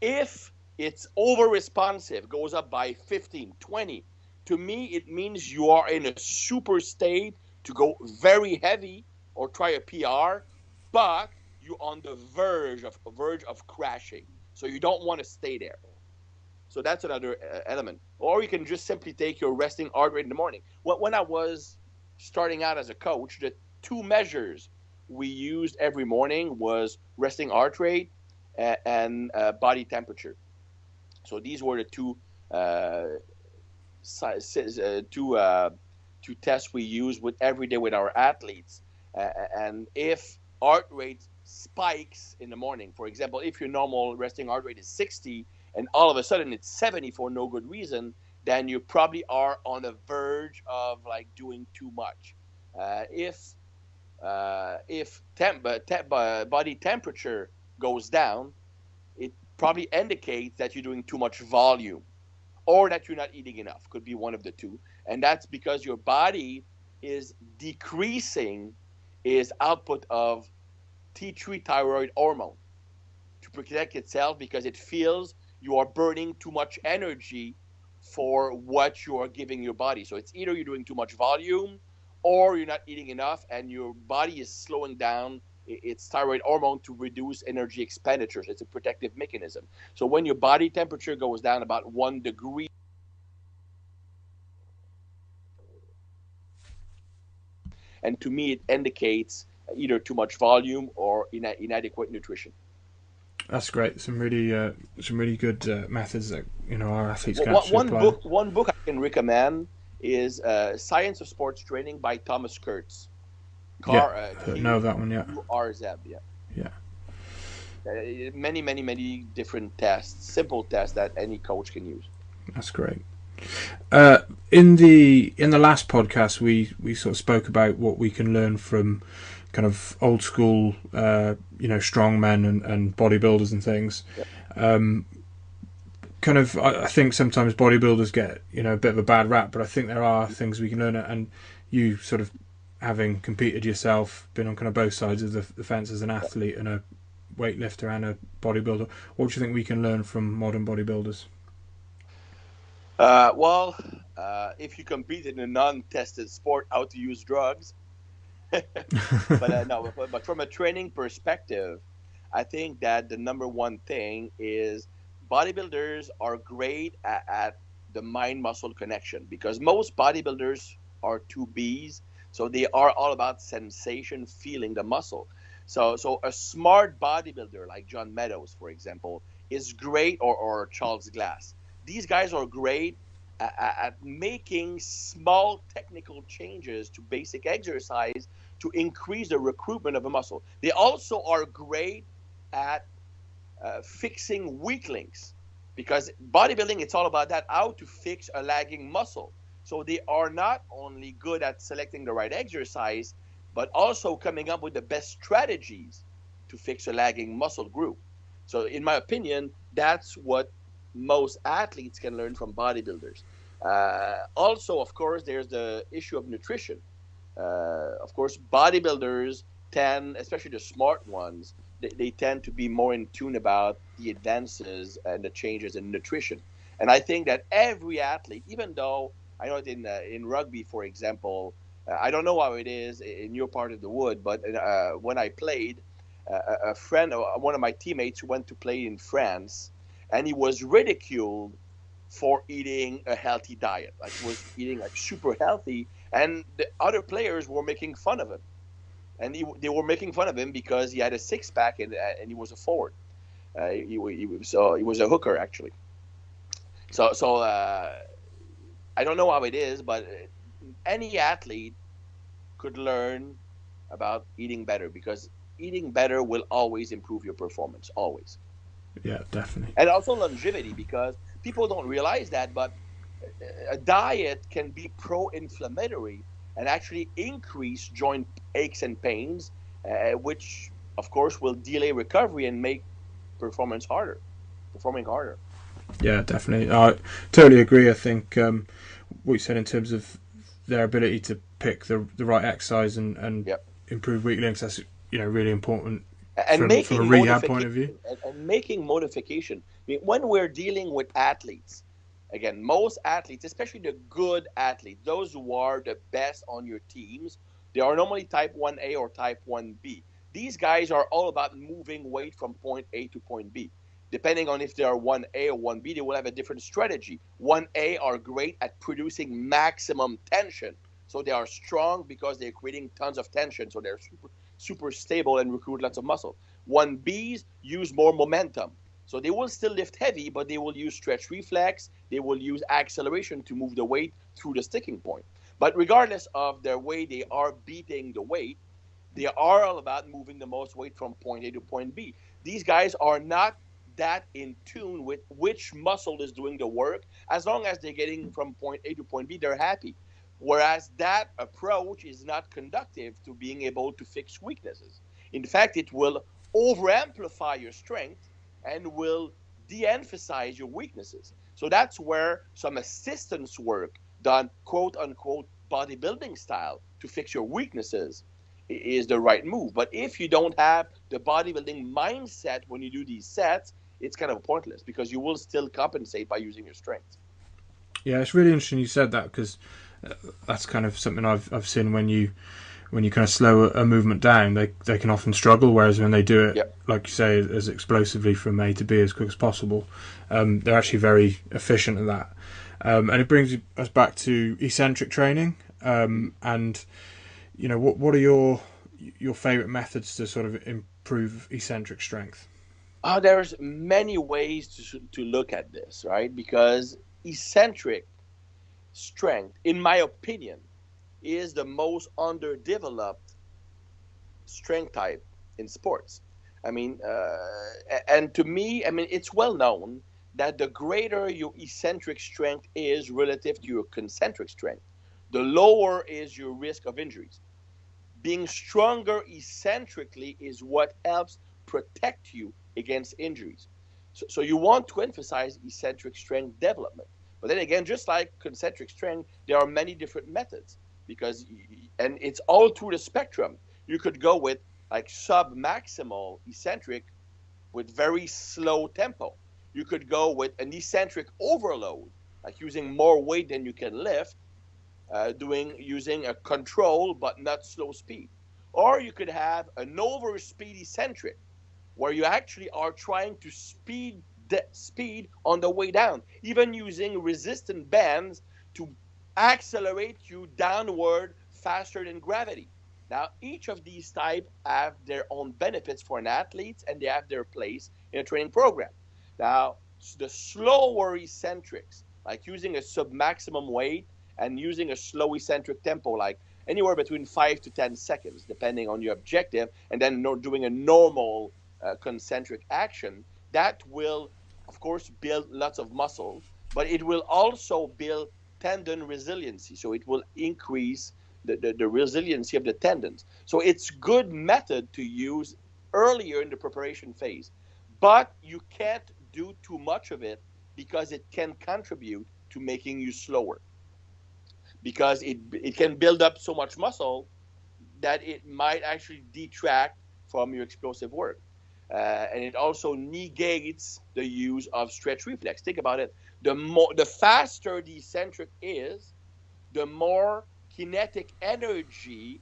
If it's over responsive, goes up by 15, 20, to me it means you are in a super state to go very heavy or try a PR, but you're on the verge of crashing. So you don't want to stay there. So that's another element. Or you can just simply take your resting heart rate in the morning. When I was starting out as a coach, the 2 measures we used every morning was resting heart rate and body temperature. So these were the two tests we used every day with our athletes. And if heart rate spikes in the morning, for example, if your normal resting heart rate is 60 and all of a sudden it's 70 for no good reason, then you probably are on the verge of like doing too much. If body temperature goes down, it probably indicates that you're doing too much volume or that you're not eating enough. Could be one of the two. And that's because your body is decreasing its output of T3 thyroid hormone to protect itself, because it feels you are burning too much energy for what you are giving your body. So it's either you're doing too much volume or you're not eating enough, and your body is slowing down its thyroid hormone to reduce energy expenditures. It's a protective mechanism. So when your body temperature goes down about 1 degree, and to me it indicates either too much volume or inadequate nutrition. That's great. Some really good methods that our athletes can actually apply. One book I can recommend is Science of Sports Training by Thomas Kurtz. Know that one, yeah. RZ, yeah. Many different tests, simple tests that any coach can use. That's great. In the last podcast, we sort of spoke about what we can learn from kind of old school, strongmen and bodybuilders and things. Yeah. I think sometimes bodybuilders get a bit of a bad rap, but I think there are things we can learn. And you sort of, having competed yourself, been on kind of both sides of the fence as an athlete and a weightlifter and a bodybuilder, what do you think we can learn from modern bodybuilders? If you compete in a non-tested sport, how to use drugs. But from a training perspective, I think that the number one thing is bodybuilders are great at the mind-muscle connection, because most bodybuilders are two Bs. So they are all about sensation, feeling the muscle. So a smart bodybuilder like John Meadows, for example, is great, or Charles Glass. These guys are great at making small technical changes to basic exercise to increase the recruitment of a muscle. They also are great at fixing weak links, because bodybuilding, it's all about that, how to fix a lagging muscle. So they are not only good at selecting the right exercise, but also coming up with the best strategies to fix a lagging muscle group. So in my opinion, that's what most athletes can learn from bodybuilders. Also, of course, there's the issue of nutrition. Of course, bodybuilders tend, especially the smart ones, they tend to be more in tune about the advances and the changes in nutrition. And I think that every athlete, even though I know in rugby, for example, I don't know how it is in your part of the wood, but when I played, a friend, one of my teammates went to play in France, and he was ridiculed for eating a healthy diet. Like, he was eating like super healthy, and the other players were making fun of him. And they were making fun of him because he had a six-pack and he was a forward. He was a hooker, actually. So I don't know how it is, but any athlete could learn about eating better, because eating better will always improve your performance, always. Yeah, definitely. And also longevity, because people don't realize that, but a diet can be pro-inflammatory and actually increase joint aches and pains, which, of course, will delay recovery and make performing harder. Yeah, definitely. I totally agree. I think what you said in terms of their ability to pick the right exercise and Yep. improve weak links, that's really important And from a rehab point of view. And making modification. I mean, when we're dealing with athletes, again, most athletes, especially the good athletes, those who are the best on your teams, they are normally type 1A or type 1B. These guys are all about moving weight from point A to point B. Depending on if they are 1A or 1B, they will have a different strategy. 1A are great at producing maximum tension. So they are strong because they're creating tons of tension. So they're super stable and recruit lots of muscle. 1Bs use more momentum. So they will still lift heavy, but they will use stretch reflex. They will use acceleration to move the weight through the sticking point. But regardless of their way they are beating the weight, they are all about moving the most weight from point A to point B. These guys are not that in tune with which muscle is doing the work. As long as they're getting from point A to point B, they're happy. Whereas that approach is not conducive to being able to fix weaknesses. In fact, it will over-amplify your strength and will de-emphasize your weaknesses. So that's where some assistance work done, quote-unquote, bodybuilding style to fix your weaknesses is the right move. But if you don't have the bodybuilding mindset when you do these sets, it's kind of pointless, because you will still compensate by using your strength. Yeah, it's really interesting you said that, because that's kind of something I've seen when you kind of slow a movement down, they can often struggle, whereas when they do it, Yep. like you say, as explosively from A to B as quick as possible, they're actually very efficient at that. And it brings us back to eccentric training. And what are your favorite methods to sort of improve eccentric strength? There's many ways to look at this, right? Because eccentric strength, in my opinion, is the most underdeveloped strength type in sports. I mean, and to me, I mean, it's well known that the greater your eccentric strength is relative to your concentric strength, the lower is your risk of injuries. Being stronger eccentrically is what helps protect you against injuries. So you want to emphasize eccentric strength development. But then again, just like concentric strength, there are many different methods, and it's all through the spectrum. You could go with like sub-maximal eccentric with very slow tempo. You could go with an eccentric overload, like using more weight than you can lift, using a control but not slow speed. Or you could have an overspeed eccentric, where you actually are trying to speed on the way down, even using resistant bands to accelerate you downward faster than gravity. Now, each of these types have their own benefits for an athlete, and they have their place in a training program. Now, the slower eccentrics, like using a sub-maximum weight and using a slow eccentric tempo, like anywhere between 5 to 10 seconds, depending on your objective, and then doing a normal concentric action, that will, of course, build lots of muscle, but it will also build tendon resiliency. So it will increase the resiliency of the tendons. So it's good method to use earlier in the preparation phase, but you can't do too much of it because it can contribute to making you slower, because it can build up so much muscle that it might actually detract from your explosive work. And it also negates the use of stretch reflex. Think about it. The faster the eccentric is, the more kinetic energy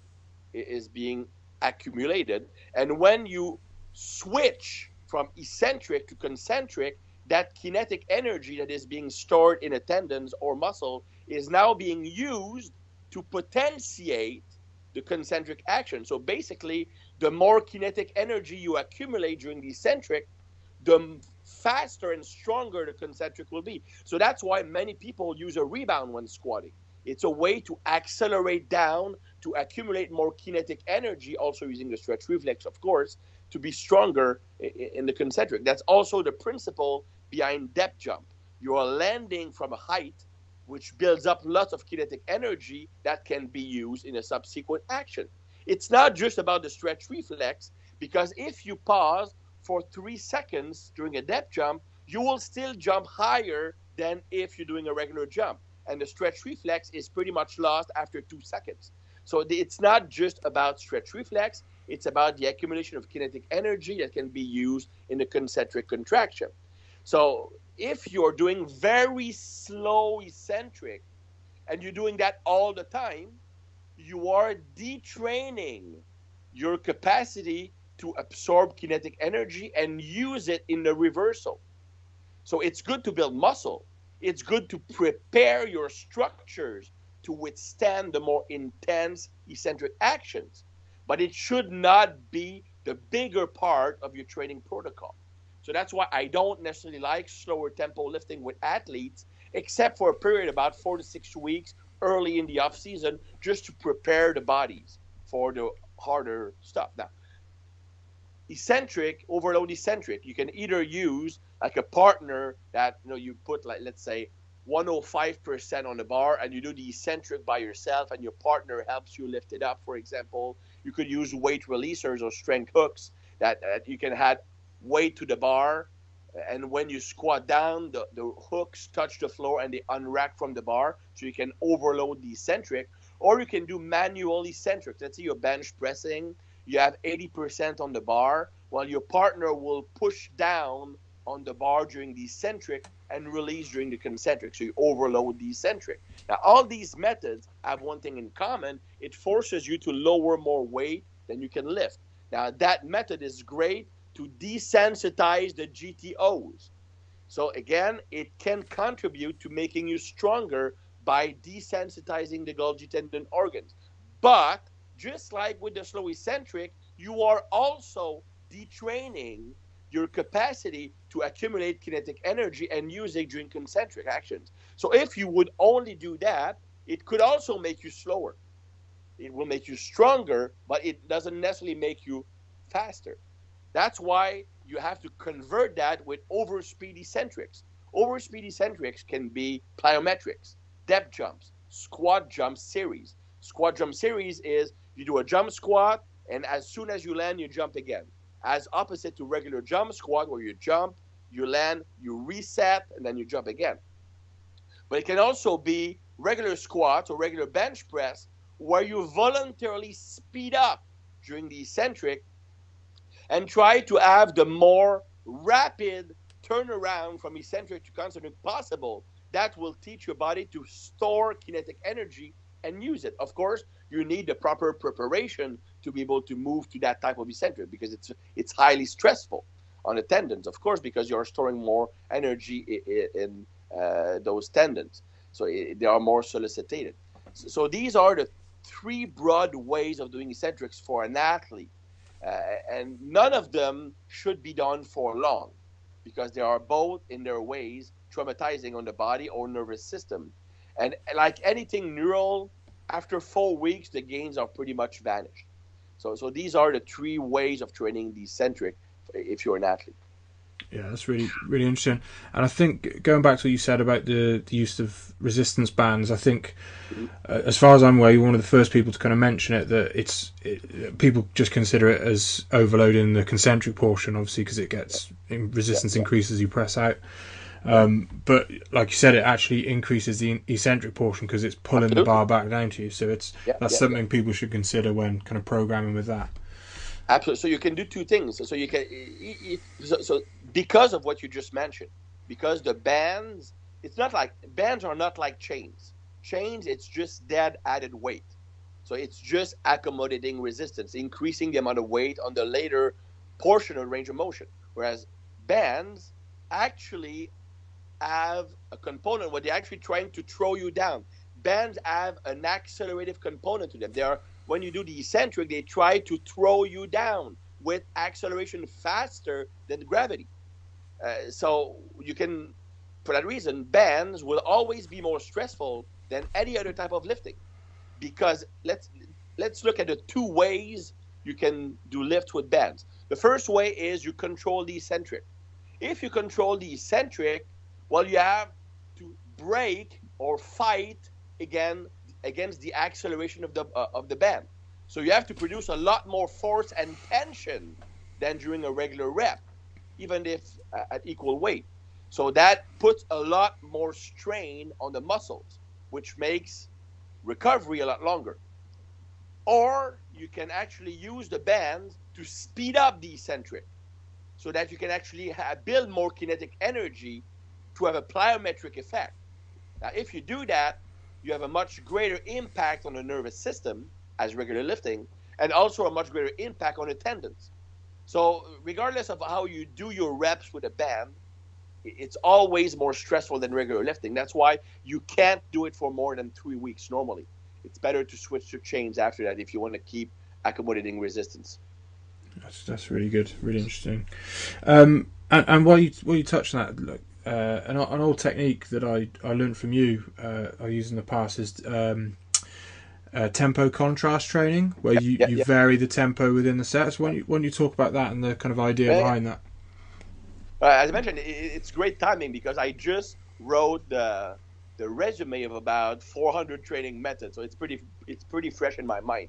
is being accumulated. And when you switch from eccentric to concentric, that kinetic energy that is being stored in a tendons or muscle is now being used to potentiate the concentric action. So basically, the more kinetic energy you accumulate during the eccentric, the faster and stronger the concentric will be. So that's why many people use a rebound when squatting. It's a way to accelerate down, to accumulate more kinetic energy, also using the stretch reflex, of course, to be stronger in the concentric. That's also the principle behind depth jump. You are landing from a height, which builds up lots of kinetic energy that can be used in a subsequent action. It's not just about the stretch reflex, because if you pause for 3 seconds during a depth jump, you will still jump higher than if you're doing a regular jump. And the stretch reflex is pretty much lost after 2 seconds. So it's not just about stretch reflex, it's about the accumulation of kinetic energy that can be used in the concentric contraction. So if you're doing very slow eccentric and you're doing that all the time, you are detraining your capacity to absorb kinetic energy and use it in the reversal. So it's good to build muscle. It's good to prepare your structures to withstand the more intense eccentric actions, but it should not be the bigger part of your training protocol. So that's why I don't necessarily like slower tempo lifting with athletes, except for a period about 4 to 6 weeks early in the off season, just to prepare the bodies for the harder stuff. Now, eccentric, overload eccentric, you can either use like a partner that, you put, like, let's say 105% on the bar, and you do the eccentric by yourself and your partner helps you lift it up, for example. You could use weight releasers or strength hooks that you can add weight to the bar, and when you squat down, the hooks touch the floor and they unrack from the bar, so you can overload the eccentric. Or you can do manual eccentric. Let's say you're bench pressing, you have 80% on the bar, while your partner will push down on the bar during the eccentric and release during the concentric, so you overload the eccentric. Now, all these methods have one thing in common: it forces you to lower more weight than you can lift. Now, that method is great to desensitize the GTOs. So again, it can contribute to making you stronger by desensitizing the Golgi tendon organs. But just like with the slow eccentric, you are also detraining your capacity to accumulate kinetic energy and use it during concentric actions. So if you would only do that, it could also make you slower. It will make you stronger, but it doesn't necessarily make you faster. That's why you have to convert that with overspeed eccentrics. Overspeed eccentrics can be plyometrics, depth jumps, squat jump series. Squat jump series is you do a jump squat, and as soon as you land, you jump again. As opposite to regular jump squat, where you jump, you land, you reset, and then you jump again. But it can also be regular squats or regular bench press, where you voluntarily speed up during the eccentric and try to have the more rapid turnaround from eccentric to concentric possible. That will teach your body to store kinetic energy and use it. Of course, you need the proper preparation to be able to move to that type of eccentric, because it's highly stressful on the tendons, of course, because you're storing more energy in those tendons. So they are more solicited. So these are the three broad ways of doing eccentrics for an athlete. And none of them should be done for long, because they are both in their ways traumatizing on the body or nervous system. And like anything neural, after 4 weeks, the gains are pretty much vanished. So these are the three ways of training the eccentric if you're an athlete. Yeah, that's really, really interesting. And I think going back to what you said about the use of resistance bands, I think, as far as I'm aware, you're one of the first people to kind of mention it, that people just consider it as overloading the concentric portion, obviously, because it gets resistance increases as you press out. But like you said, it actually increases the eccentric portion because it's pulling the bar back down to you. So that's something people should consider when kind of programming with that. Absolutely. So you can do two things. So you can, so because of what you just mentioned, because the bands, bands are not like chains. Chains, it's just dead added weight. So it's just accommodating resistance, increasing the amount of weight on the later portion of range of motion. Whereas bands actually have a component where they're actually trying to throw you down. Bands have an accelerative component to them. When you do the eccentric, they try to throw you down with acceleration faster than gravity. So you can, for that reason, bands will always be more stressful than any other type of lifting. Because let's look at the two ways you can do lift with bands. The first way is you control the eccentric. If you control the eccentric, well, you have to brake or fight against the acceleration of the band. So you have to produce a lot more force and tension than during a regular rep, even if at equal weight. So that puts a lot more strain on the muscles, which makes recovery a lot longer. Or you can actually use the bands to speed up the eccentric so that you can actually build more kinetic energy to have a plyometric effect. Now, if you do that, you have a much greater impact on the nervous system as regular lifting, and also a much greater impact on the tendons. So regardless of how you do your reps with a band, it's always more stressful than regular lifting. That's why you can't do it for more than 3 weeks normally. It's better to switch to chains after that if you want to keep accommodating resistance. That's really good, really interesting. And while you touched on that, look, an old technique that I learned from you, I use in the past, is tempo contrast training, where you vary the tempo within the sets. When you talk about that and the kind of idea behind that. As I mentioned, it's great timing because I just wrote the resume of about 400 training methods, so it's pretty fresh in my mind.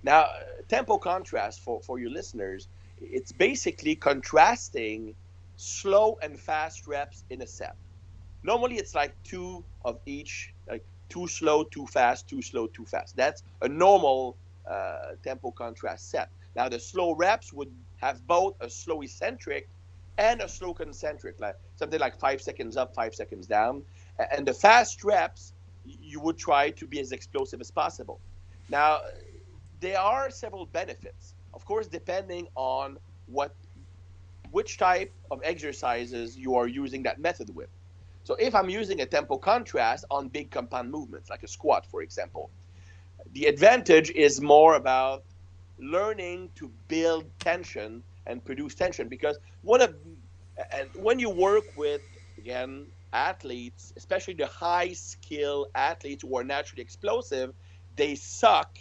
Now, tempo contrast for your listeners, it's basically contrasting slow and fast reps in a set. Normally, it's like 2 of each, like 2 slow, 2 fast, 2 slow, 2 fast. That's a normal tempo contrast set. Now, the slow reps would have both a slow eccentric and a slow concentric, like something like 5 seconds up, 5 seconds down. And the fast reps, you would try to be as explosive as possible. Now, there are several benefits, of course, depending on which type of exercises you are using that method with. So if I'm using a tempo contrast on big compound movements, like a squat, for example, the advantage is more about learning to build tension and produce tension, because when you work with, again, athletes, especially the high skill athletes who are naturally explosive, they suck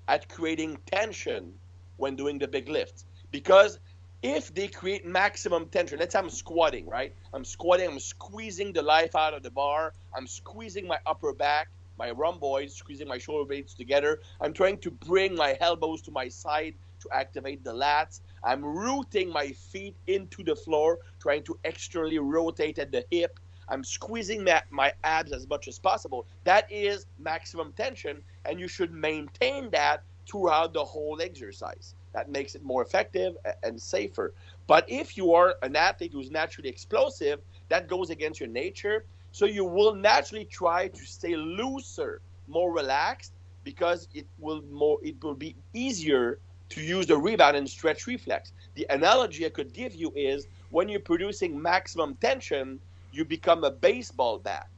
at creating tension when doing the big lifts. Because if they create maximum tension, let's say I'm squatting, right? I'm squeezing the life out of the bar, I'm squeezing my upper back, my rhomboids, squeezing my shoulder blades together, I'm trying to bring my elbows to my side to activate the lats, I'm rooting my feet into the floor, trying to externally rotate at the hip, I'm squeezing my abs as much as possible. That is maximum tension, and you should maintain that throughout the whole exercise. That makes it more effective and safer. But if you are an athlete who's naturally explosive, that goes against your nature. So you will naturally try to stay looser, more relaxed, because it will be easier to use the rebound and stretch reflex. The analogy I could give you is when you're producing maximum tension, you become a baseball bat.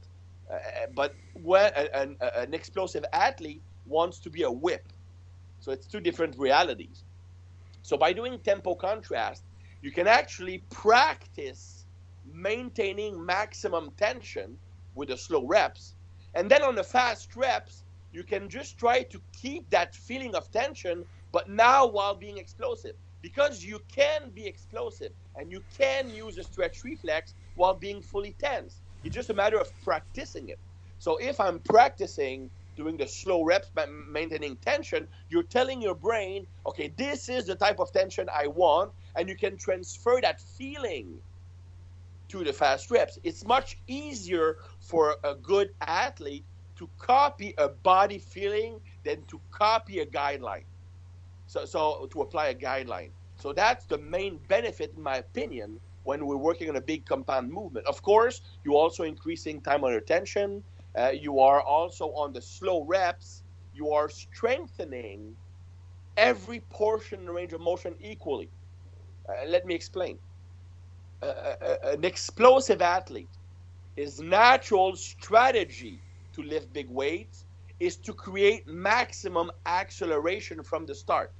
But when an explosive athlete wants to be a whip. So it's two different realities. So by doing tempo contrast, you can actually practice maintaining maximum tension with the slow reps. And then on the fast reps, you can just try to keep that feeling of tension, but now while being explosive. Because you can be explosive and you can use a stretch reflex while being fully tense. It's just a matter of practicing it. So if I'm practicing doing the slow reps, maintaining tension, you're telling your brain, okay, this is the type of tension I want, and you can transfer that feeling to the fast reps. It's much easier for a good athlete to copy a body feeling than to copy a guideline. So to apply a guideline. So that's the main benefit, in my opinion, when we're working on a big compound movement. Of course, you're also increasing time under tension. You are also on the slow reps. You are strengthening every portion in the range of motion equally. Let me explain. An explosive athlete, his natural strategy to lift big weights is to create maximum acceleration from the start,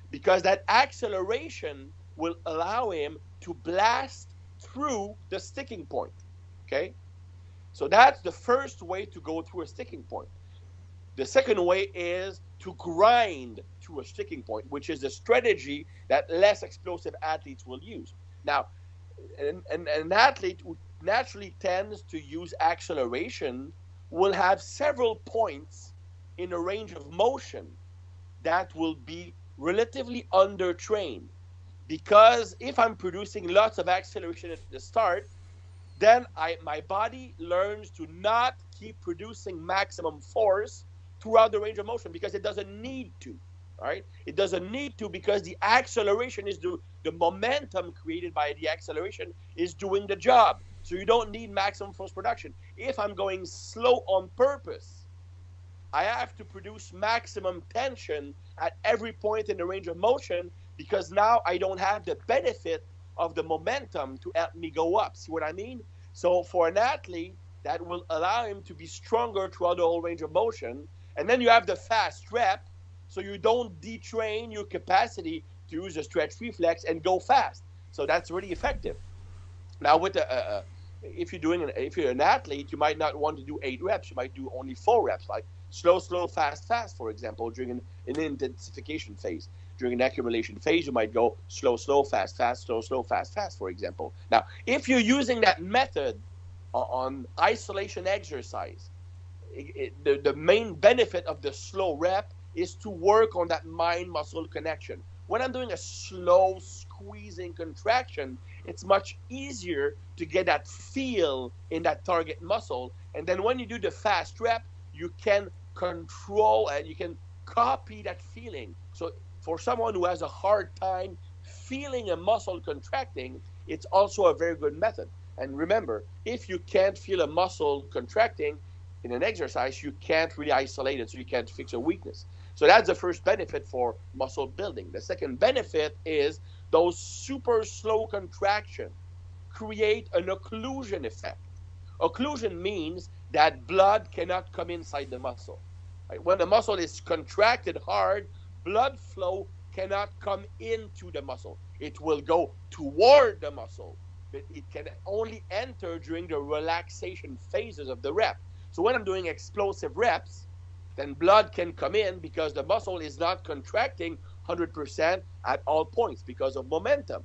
because that acceleration will allow him to blast through the sticking point. Okay? So that's the first way to go through a sticking point. The second way is to grind to a sticking point, which is a strategy that less explosive athletes will use. Now, an athlete who naturally tends to use acceleration will have several points in a range of motion that will be relatively undertrained. Because if I'm producing lots of acceleration at the start, then my body learns to not keep producing maximum force throughout the range of motion because it doesn't need to. All right? It doesn't need to because the acceleration is the momentum created by the acceleration is doing the job. So you don't need maximum force production. If I'm going slow on purpose, I have to produce maximum tension at every point in the range of motion because now I don't have the benefit of the momentum to help me go up. See what I mean? So for an athlete, that will allow him to be stronger throughout the whole range of motion. And then you have the fast rep, so you don't detrain your capacity to use a stretch reflex and go fast. So that's really effective. Now, with if you're an athlete, you might not want to do 8 reps. You might do only 4 reps, like slow, fast, for example, during an intensification phase. During an accumulation phase, you might go slow, fast, slow, fast, for example. Now, if you're using that method on isolation exercise, the main benefit of the slow rep is to work on that mind-muscle connection. When I'm doing a slow squeezing contraction, it's much easier to get that feel in that target muscle. And then when you do the fast rep, you can control and you can copy that feeling. So for someone who has a hard time feeling a muscle contracting, it's also a very good method. And remember, if you can't feel a muscle contracting in an exercise, you can't really isolate it, so you can't fix a weakness. So that's the first benefit for muscle building. The second benefit is those super slow contractions create an occlusion effect. Occlusion means that blood cannot come inside the muscle. Right? When the muscle is contracted hard, blood flow cannot come into the muscle. It will go toward the muscle, but it can only enter during the relaxation phases of the rep. So when I'm doing explosive reps, then blood can come in because the muscle is not contracting 100% at all points because of momentum.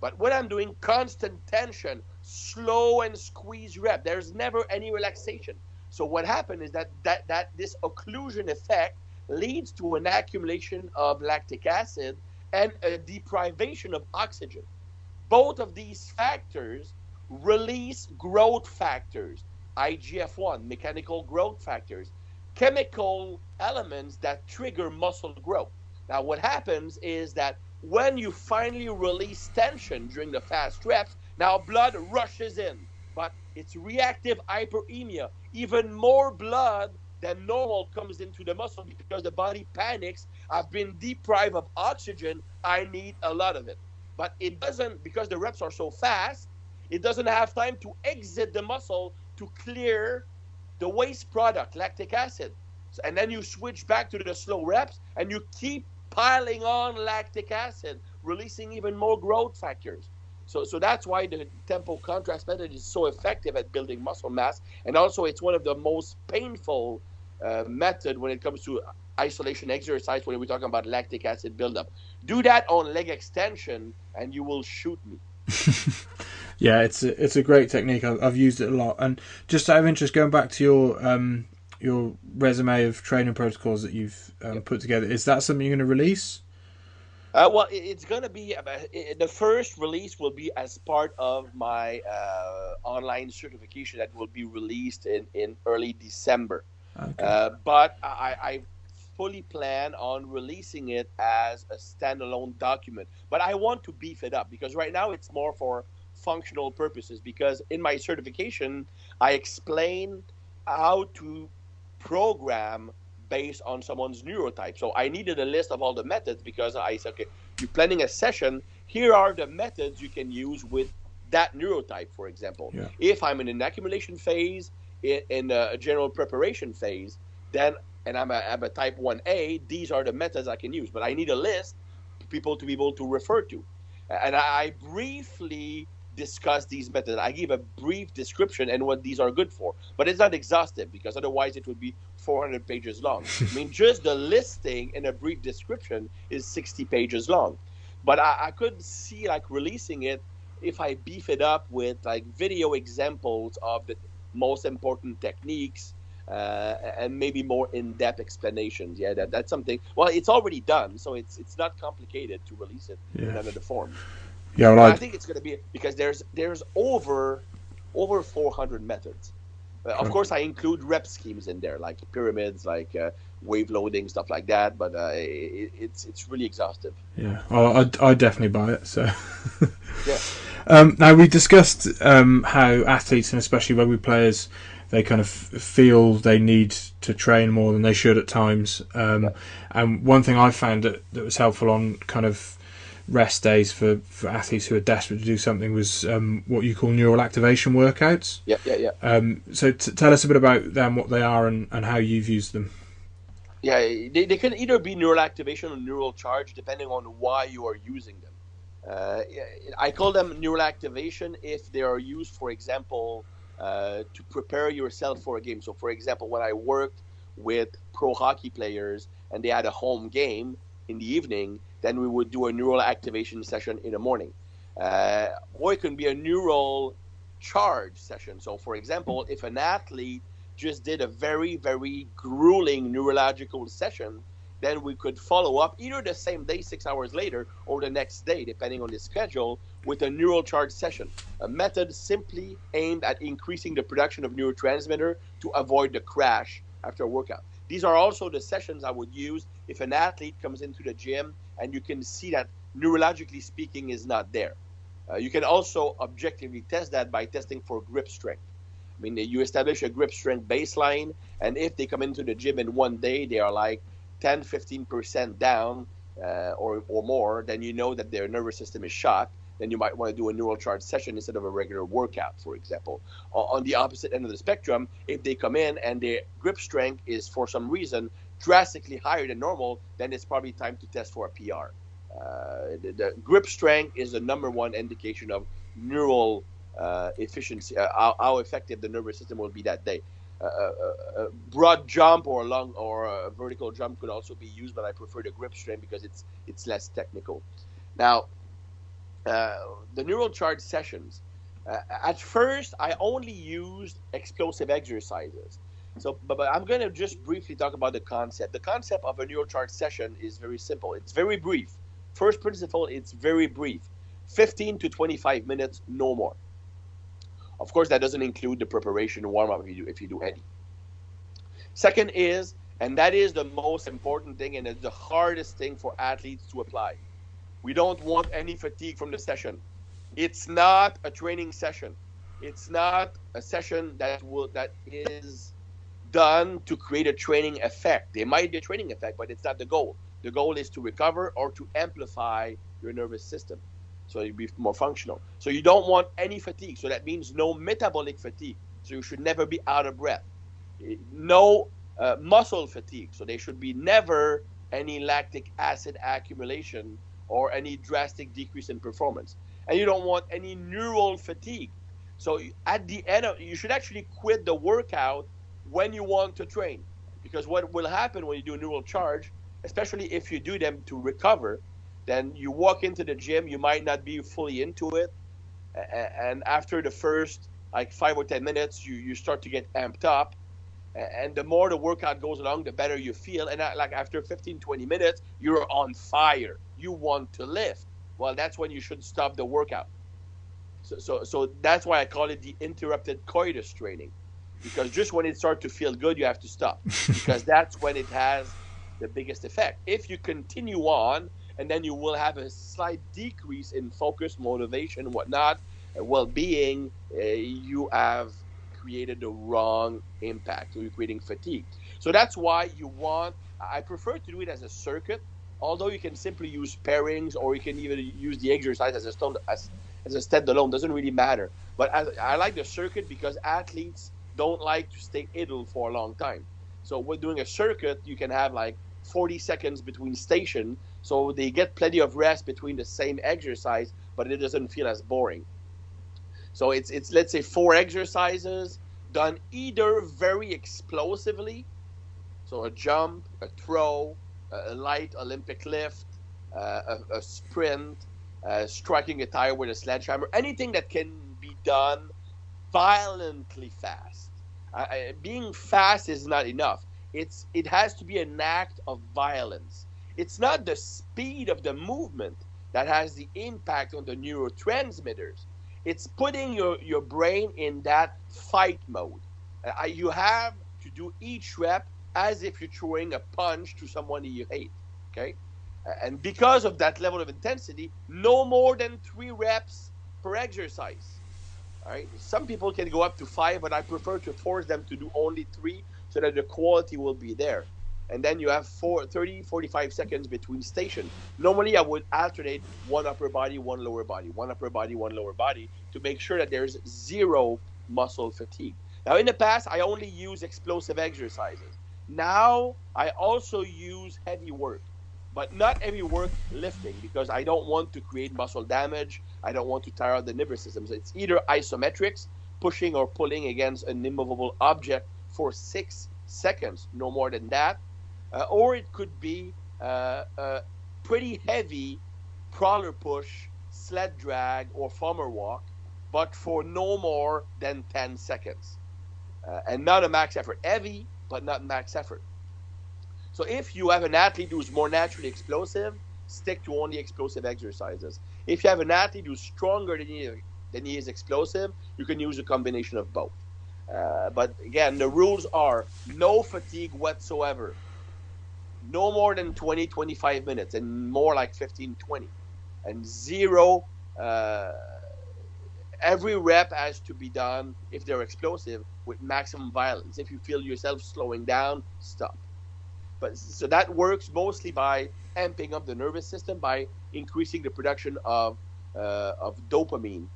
But when I'm doing constant tension, slow and squeeze rep, there's never any relaxation. So what happens is that this occlusion effect leads to an accumulation of lactic acid and a deprivation of oxygen. Both of these factors release growth factors, IGF-1, mechanical growth factors, chemical elements that trigger muscle growth. Now, what happens is that when you finally release tension during the fast reps, now blood rushes in, but it's reactive hyperemia. Even more blood than normal comes into the muscle because the body panics. I've been deprived of oxygen. I need a lot of it. But it doesn't, because the reps are so fast, it doesn't have time to exit the muscle to clear the waste product, lactic acid. And then you switch back to the slow reps and you keep piling on lactic acid, releasing even more growth factors. So that's why the tempo contrast method is so effective at building muscle mass. And also it's one of the most painful method when it comes to isolation exercise when we're talking about lactic acid buildup. Do that on leg extension and you will shoot me. Yeah, it's a great technique. I've used it a lot. And just out of interest, going back to your resume of training protocols that you've put together, is that something you're going to release? Well, it's going to be, the first release will be as part of my online certification that will be released in early December. Okay. But I fully plan on releasing it as a standalone document. But I want to beef it up because right now it's more for functional purposes, because in my certification, I explain how to program based on someone's neurotype. So I needed a list of all the methods because I said, okay, you're planning a session. Here are the methods you can use with that neurotype, for example. Yeah. If I'm in an accumulation phase, in a general preparation phase, then, and I'm a type 1A, these are the methods I can use. But I need a list for people to be able to refer to. And I briefly discuss these methods. I give a brief description and what these are good for. But it's not exhaustive because otherwise it would be 400 pages long. I mean, just the listing and a brief description is 60 pages long. But I could see like releasing it if I beef it up with like video examples of the most important techniques and maybe more in-depth explanations. Yeah, that's something. Well, it's already done, so it's not complicated to release it in another form. Yeah, well, I think it's going to be because there's over 400 methods. Of course, I include rep schemes in there, like pyramids, like wave loading, stuff like that. But it's really exhaustive. Yeah, well, I definitely buy it. So yeah. Now we discussed how athletes and especially rugby players, they kind of feel they need to train more than they should at times. And one thing I found that was helpful on kind of rest days for athletes who are desperate to do something was what you call neural activation workouts. Yeah. So tell us a bit about them, what they are, and how you've used them. Yeah, they can either be neural activation or neural charge, depending on why you are using them. I call them neural activation if they are used, for example, to prepare yourself for a game. So, for example, when I worked with pro hockey players and they had a home game in the evening, then we would do a neural activation session in the morning. Or it can be a neural charge session. So, for example, if an athlete just did a very, very grueling neurological session, then we could follow up either the same day, 6 hours later, or the next day, depending on the schedule, with a neural charge session, a method simply aimed at increasing the production of neurotransmitter to avoid the crash after a workout. These are also the sessions I would use if an athlete comes into the gym and you can see that neurologically speaking is not there. You can also objectively test that by testing for grip strength. I mean, you establish a grip strength baseline, and if they come into the gym in one day, they are like 10-15% down or more, then you know that their nervous system is shot. Then you might want to do a neural charge session instead of a regular workout, for example. On the opposite end of the spectrum, if they come in and their grip strength is, for some reason, drastically higher than normal, then it's probably time to test for a PR. The grip strength is the number one indication of neural efficiency, how effective the nervous system will be that day. A broad jump or a long or a vertical jump could also be used, but I prefer the grip strength because it's less technical. Now, the neural charge sessions. At first, I only used explosive exercises. So, but I'm going to just briefly talk about the concept. The concept of a neural charge session is very simple. It's very brief. First principle, it's very brief. 15 to 25 minutes, no more. Of course, that doesn't include the preparation warm-up if you do any. Second is, and that is the most important thing, and it's the hardest thing for athletes to apply. We don't want any fatigue from the session. It's not a training session. It's not a session that is done to create a training effect. There might be a training effect, but it's not the goal. The goal is to recover or to amplify your nervous system, so you'll be more functional. So you don't want any fatigue. So that means no metabolic fatigue. So you should never be out of breath. no muscle fatigue. So there should be never any lactic acid accumulation or any drastic decrease in performance. And you don't want any neural fatigue. So at the end you should actually quit the workout when you want to train. Because what will happen when you do a neural charge, especially if you do them to recover, then you walk into the gym, you might not be fully into it. And after the first like 5 or 10 minutes, you start to get amped up. And the more the workout goes along, the better you feel. And like after 15, 20 minutes, you're on fire. You want to lift. Well, that's when you should stop the workout. So that's why I call it the interrupted coitus training. Because just when it starts to feel good, you have to stop. Because that's when it has the biggest effect. If you continue on, and then you will have a slight decrease in focus, motivation, whatnot, and well-being, you have created the wrong impact. So you're creating fatigue. So that's why I prefer to do it as a circuit, although you can simply use pairings, or you can even use the exercise as a standalone. Doesn't really matter. But I like the circuit because athletes don't like to stay idle for a long time. So when doing a circuit, you can have like 40 seconds between stations, so they get plenty of rest between the same exercise, but it doesn't feel as boring. So it's let's say 4 exercises done either very explosively, so a jump, a throw, a light Olympic lift, a sprint, striking a tire with a sledgehammer, anything that can be done violently fast. Being fast is not enough. It has to be an act of violence. It's not the speed of the movement that has the impact on the neurotransmitters. It's putting your brain in that fight mode. You have to do each rep as if you're throwing a punch to someone you hate, okay? And because of that level of intensity, no more than 3 reps per exercise, all right? Some people can go up to 5, but I prefer to force them to do only 3 so that the quality will be there. And then you have 30, 45 seconds between stations. Normally, I would alternate 1 upper body, 1 lower body, 1 upper body, 1 lower body to make sure that there's 0 muscle fatigue. Now, in the past, I only use explosive exercises. Now, I also use heavy work, but not heavy work lifting, because I don't want to create muscle damage. I don't want to tire out the nervous system. So it's either isometrics, pushing or pulling against an immovable object for 6 seconds, no more than that. Or it could be a pretty heavy crawler push, sled drag, or farmer walk, but for no more than 10 seconds. And not a max effort. Heavy, but not max effort. So if you have an athlete who's more naturally explosive, stick to only explosive exercises. If you have an athlete who's stronger than he is explosive, you can use a combination of both. But again, the rules are no fatigue whatsoever. No more than 20, 25 minutes, and more like 15, 20. And 0, every rep has to be done, if they're explosive, with maximum violence. If you feel yourself slowing down, stop. But so that works mostly by amping up the nervous system, by increasing the production of dopamine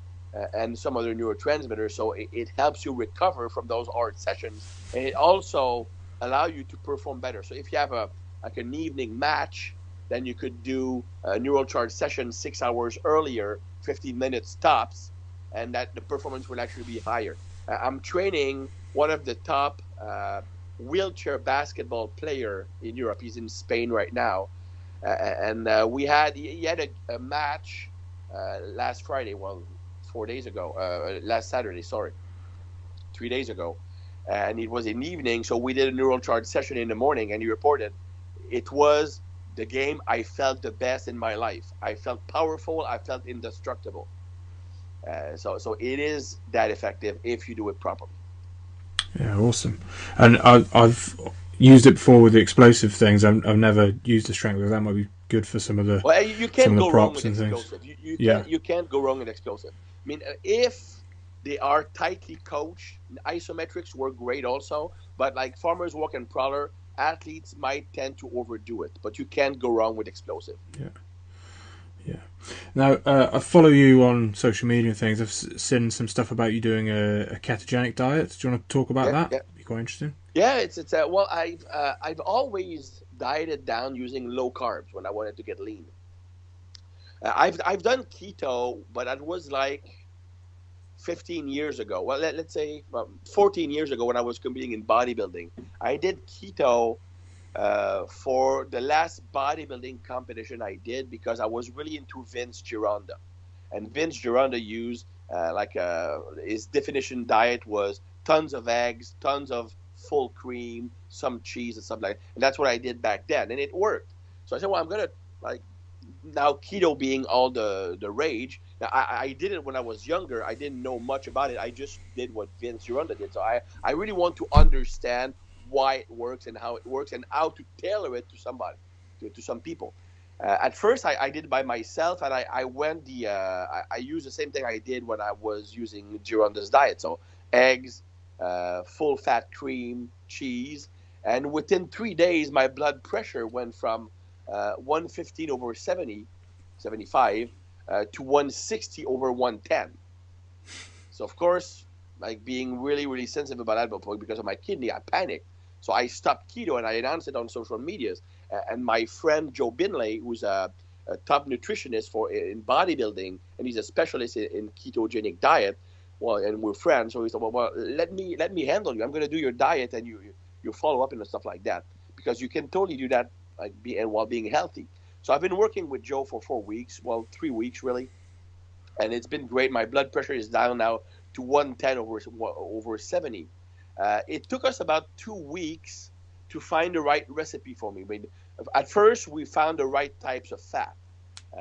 and some other neurotransmitters. So it helps you recover from those hard sessions, and it also allows you to perform better. So if you have an evening match, then you could do a neural charge session 6 hours earlier, 15 minutes tops, and that the performance will actually be higher. I'm training one of the top wheelchair basketball player in Europe. He's in Spain right now, and he had a match last Friday. Well, 4 days ago, last Saturday. 3 days ago, and it was in the evening. So we did a neural charge session in the morning, and he reported it was the game I felt the best in my life. I felt powerful. I felt indestructible. So it is that effective if you do it properly. Yeah, awesome. And I've used it before with the explosive things. I've never used the strength, but that might be good for some of the you can't go wrong with and explosive. You can't go wrong with explosive. I mean, if they are tightly coached, isometrics work great also. But like farmers walk and prowler, athletes might tend to overdo it. But you can't go wrong with explosive. Yeah. Now, I follow you on social media and things. I've seen some stuff about you doing a ketogenic diet. Do you want to talk about that? Yeah. quite interesting. Yeah, I've always dieted down using low carbs when I wanted to get lean. I've done keto, but that was like 15 years ago. Well, let's say 14 years ago when I was competing in bodybuilding. I did keto for the last bodybuilding competition I did because I was really into Vince Gironda. And Vince Gironda used his definition diet was tons of eggs, tons of full cream, some cheese and stuff like that. And that's what I did back then, and it worked. So I said, well, I'm gonna now keto being all the rage. Now I did it when I was younger. I didn't know much about it. I just did what Vince Gironda did. So I really want to understand why it works and how it works and how to tailor it to somebody, to some people. At first, I did it by myself, and I used the same thing I did when I was using Gironda's diet. So eggs, full fat cream, cheese, and within 3 days, my blood pressure went from 115/75 to 160/110. So of course, like being really, really sensitive about that, but because of my kidney, I panicked. So I stopped keto and I announced it on social medias. And my friend Joe Binley, who's a top nutritionist in bodybuilding, and he's a specialist in ketogenic diet. Well, and we're friends, so he said, "Well, let me handle you. I'm going to do your diet, and you follow up and stuff like that, because you can totally do that while being healthy." So I've been working with Joe for 4 weeks, 3 weeks really, and it's been great. My blood pressure is down now to 110/70. It took us about 2 weeks to find the right recipe for me. I mean, at first, we found the right types of fat.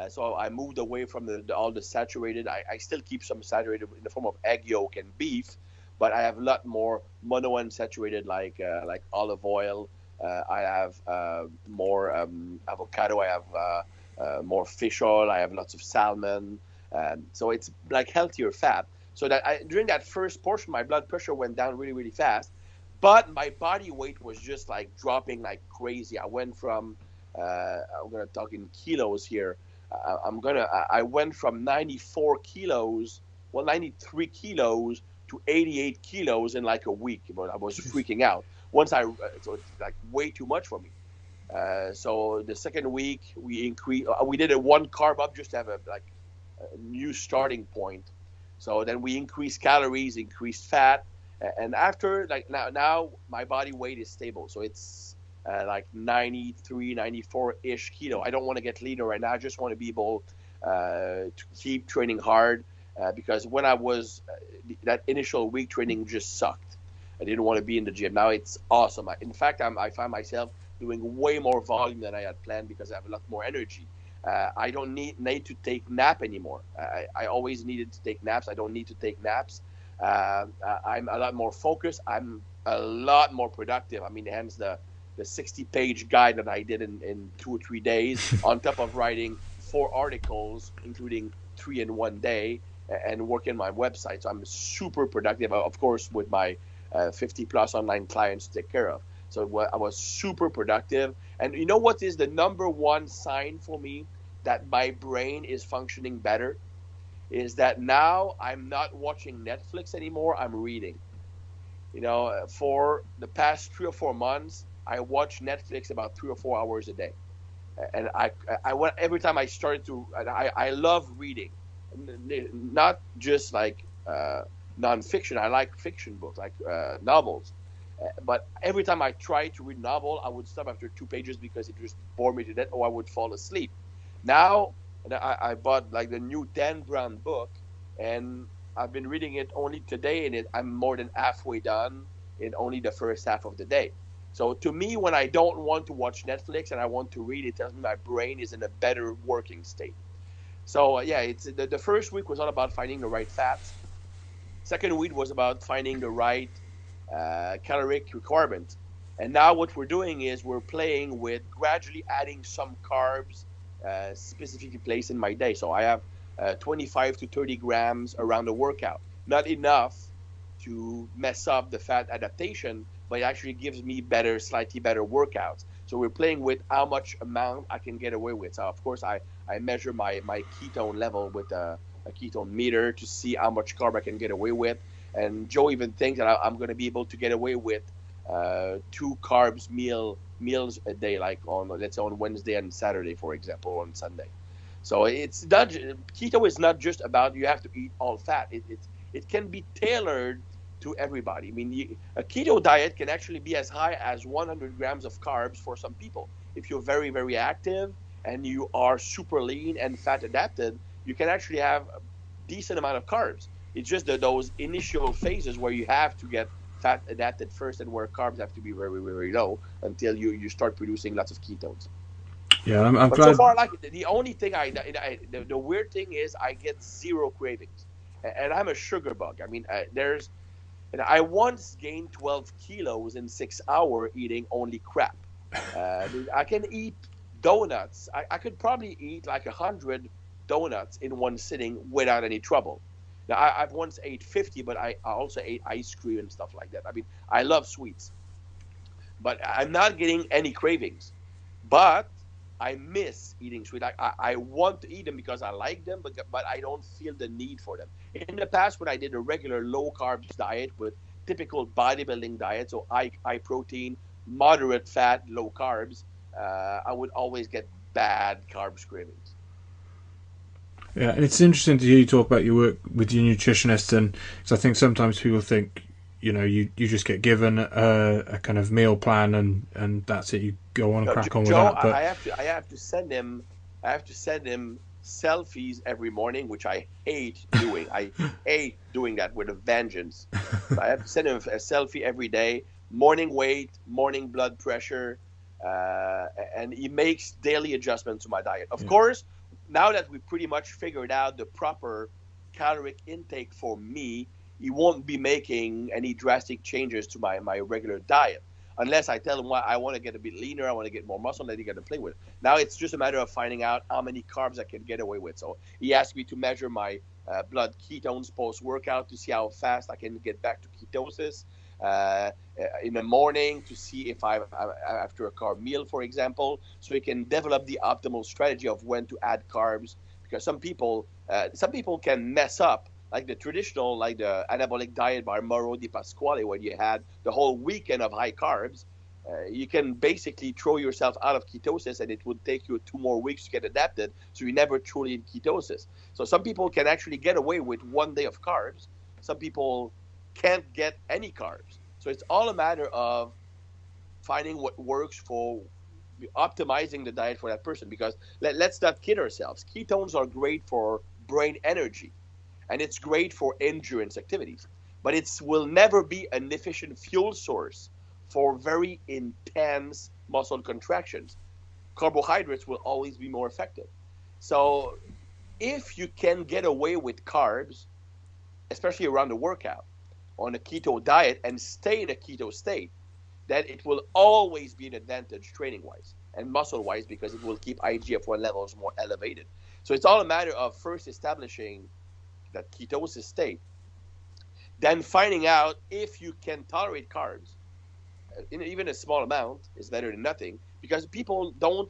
So I moved away from all the saturated. I still keep some saturated in the form of egg yolk and beef, but I have a lot more monounsaturated like olive oil. I have more avocado. I have more fish oil. I have lots of salmon. So it's like healthier fat. So that during that first portion, my blood pressure went down really, really fast. But my body weight was just like dropping like crazy. I went from, I'm going to talk in kilos here. I went from 93 kilos to 88 kilos in like a week. But I was freaking out. So it's like way too much for me. So the second week we did a 1 carb up just to have a new starting point. So then we increased calories, increased fat. And after, now my body weight is stable. So it's 93, 94-ish kilo. I don't want to get leaner right now. I just want to be able to keep training hard because when I was, that initial week training just sucked. I didn't want to be in the gym. Now it's awesome. In fact, I find myself doing way more volume than I had planned because I have a lot more energy. I don't need to take nap anymore. I always needed to take naps. I don't need to take naps. I'm a lot more focused. I'm a lot more productive. I mean, hence the 60-page guide that I did in 2 or 3 days, on top of writing 4 articles, including 3 in 1 day, and working my website. So I'm super productive, of course, with my 50-plus online clients to take care of. So I was super productive. And you know what is the number one sign for me that my brain is functioning better? Is that now I'm not watching Netflix anymore, I'm reading. For the past 3 or 4 months, I watch Netflix about 3 or 4 hours a day. And every time I started to, I love reading. Not just like nonfiction, I like fiction books, like novels. But every time I tried to read a novel, I would stop after 2 pages because it just bored me to death, or I would fall asleep. Now, I bought like the new Dan Brown book, and I've been reading it only today, and I'm more than halfway done in only the first half of the day. So to me, when I don't want to watch Netflix and I want to read, it tells me my brain is in a better working state. So it's the first week was all about finding the right fats. Second week was about finding the right caloric requirement. And now what we're doing is we're playing with gradually adding some carbs specifically placed in my day. So I have 25 to 30 grams around the workout. Not enough to mess up the fat adaptation, but it actually gives me slightly better workouts. So we're playing with how much amount I can get away with. So of course I measure my ketone level with a ketone meter to see how much carb I can get away with. And Joe even thinks that I'm going to be able to get away with 2 carbs meals a day, like let's say on Wednesday and Saturday, for example, or on Sunday. So it's not, keto is not just about you have to eat all fat. It can be tailored to everybody. I mean, a keto diet can actually be as high as 100 grams of carbs for some people. If you're very, very active and you are super lean and fat adapted, you can actually have a decent amount of carbs. It's just those initial phases where you have to get fat adapted first, and where carbs have to be very, very low until you start producing lots of ketones. Yeah, I'm but glad. So far, like the only thing the weird thing is I get zero cravings, and I'm a sugar bug. I mean, I once gained 12 kilos in 6 hours eating only crap. I can eat donuts. I could probably eat like 100 donuts in one sitting without any trouble. Now, I've once ate 50, but I also ate ice cream and stuff like that. I mean, I love sweets, but I'm not getting any cravings. But I miss eating sweet. I want to eat them because I like them, but I don't feel the need for them. In the past, when I did a regular low carbs diet with typical bodybuilding diet, so high protein, moderate fat, low carbs, I would always get bad carbs cravings. Yeah, and it's interesting to hear you talk about your work with your nutritionist, and because I think sometimes people think, you just get given a kind of meal plan and that's it. You go on and crack on with that. But I have to send him selfies every morning, which I hate doing. I hate doing that with a vengeance. So I have to send him a selfie every day, morning weight, morning blood pressure, and he makes daily adjustments to my diet. Of course, now that we pretty much figured out the proper caloric intake for me, he won't be making any drastic changes to my regular diet, unless I tell him, well, I want to get a bit leaner, I want to get more muscle, that he got to play with. Now it's just a matter of finding out how many carbs I can get away with. So he asked me to measure my blood ketones post-workout to see how fast I can get back to ketosis in the morning, to see if I'm after a carb meal, for example, so he can develop the optimal strategy of when to add carbs. Because some people can mess up, like the traditional, like the anabolic diet by Mauro Di Pasquale, where you had the whole weekend of high carbs. You can basically throw yourself out of ketosis, and it would take you 2 more weeks to get adapted, so you never truly in ketosis. So some people can actually get away with 1 day of carbs. Some people can't get any carbs. So it's all a matter of finding what works for optimizing the diet for that person. Because let's not kid ourselves. Ketones are great for brain energy, and it's great for endurance activities, but it will never be an efficient fuel source for very intense muscle contractions. Carbohydrates will always be more effective. So if you can get away with carbs, especially around the workout, on a keto diet, and stay in a keto state, then it will always be an advantage training-wise and muscle-wise, because it will keep IGF-1 levels more elevated. So it's all a matter of first establishing that ketosis state, then finding out if you can tolerate carbs. Even a small amount is better than nothing, because people don't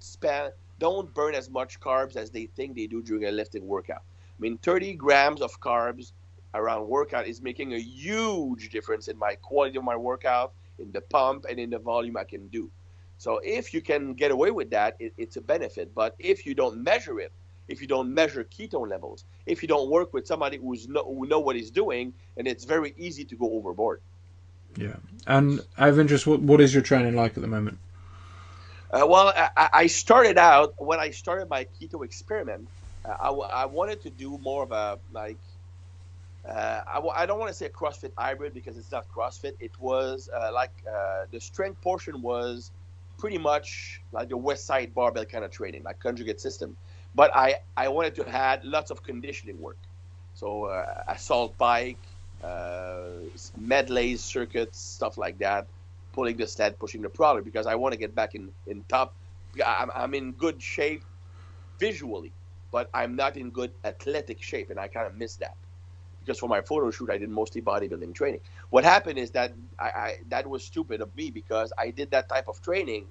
burn as much carbs as they think they do during a lifting workout. I mean, 30 grams of carbs around workout is making a huge difference in my quality of my workout, in the pump, and in the volume I can do. So if you can get away with that, it's a benefit. But if you don't measure it, if you don't measure ketone levels, if you don't work with somebody who know what he's doing, and it's very easy to go overboard. Yeah. And I have interest, what is your training like at the moment? Well, I started out, when I started my keto experiment, I wanted to do more of a, like, I don't want to say a CrossFit hybrid, because it's not CrossFit. It was the strength portion was pretty much like the West Side barbell kind of training, like conjugate system. But I wanted to add lots of conditioning work. So assault bike, medleys, circuits, stuff like that, pulling the sled, pushing the prowler, because I want to get back in top. I'm in good shape visually, but I'm not in good athletic shape, and I kind of miss that. Because for my photo shoot, I did mostly bodybuilding training. What happened is that that was stupid of me, because I did that type of training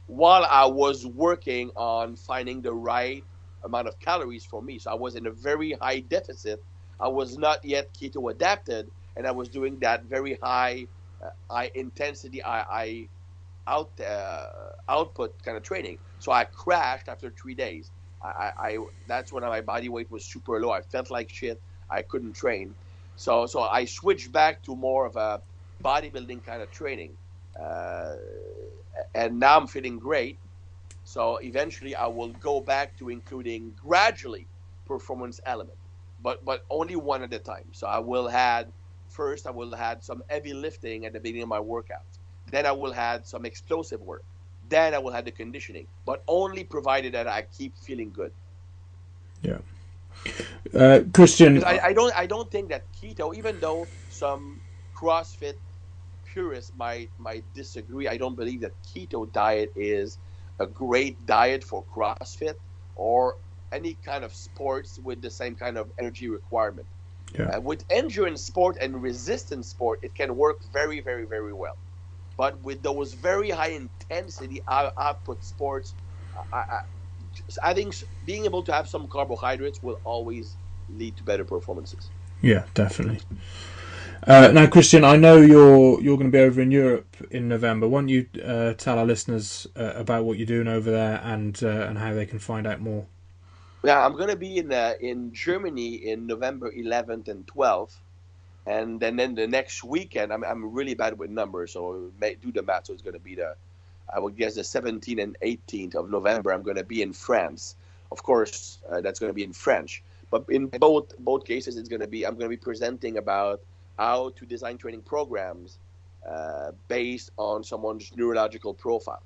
while I was working on finding the right amount of calories for me. So I was in a very high deficit. I was not yet keto adapted, and I was doing that very high high intensity, high output kind of training. So I crashed after 3 days. That's when my body weight was super low. I felt like shit. I couldn't train. So I switched back to more of a bodybuilding kind of training. And now I'm feeling great. So eventually I will go back to including gradually performance element, but only one at a time. So I will have some heavy lifting at the beginning of my workout. Then I will have some explosive work. Then I will have the conditioning, but only provided that I keep feeling good. Yeah. Christian, I don't think that keto, even though some CrossFit purists might disagree, I don't believe that keto diet is a great diet for CrossFit or any kind of sports with the same kind of energy requirement. Yeah. With endurance sport and resistance sport, it can work very, very, very well. But with those very high intensity output sports, I think being able to have some carbohydrates will always lead to better performances. Yeah, definitely. Now, Christian, I know you're going to be over in Europe in November. Why don't you tell our listeners about what you're doing over there and how they can find out more? Yeah, I'm going to be in Germany in November 11th and 12th. And then the next weekend, I'm really bad with numbers, so do the math. So it's going to be I would guess the 17th and 18th of November. I'm going to be in France. Of course, that's going to be in French. But in both cases, I'm going to be presenting about how to design training programs based on someone's neurological profile.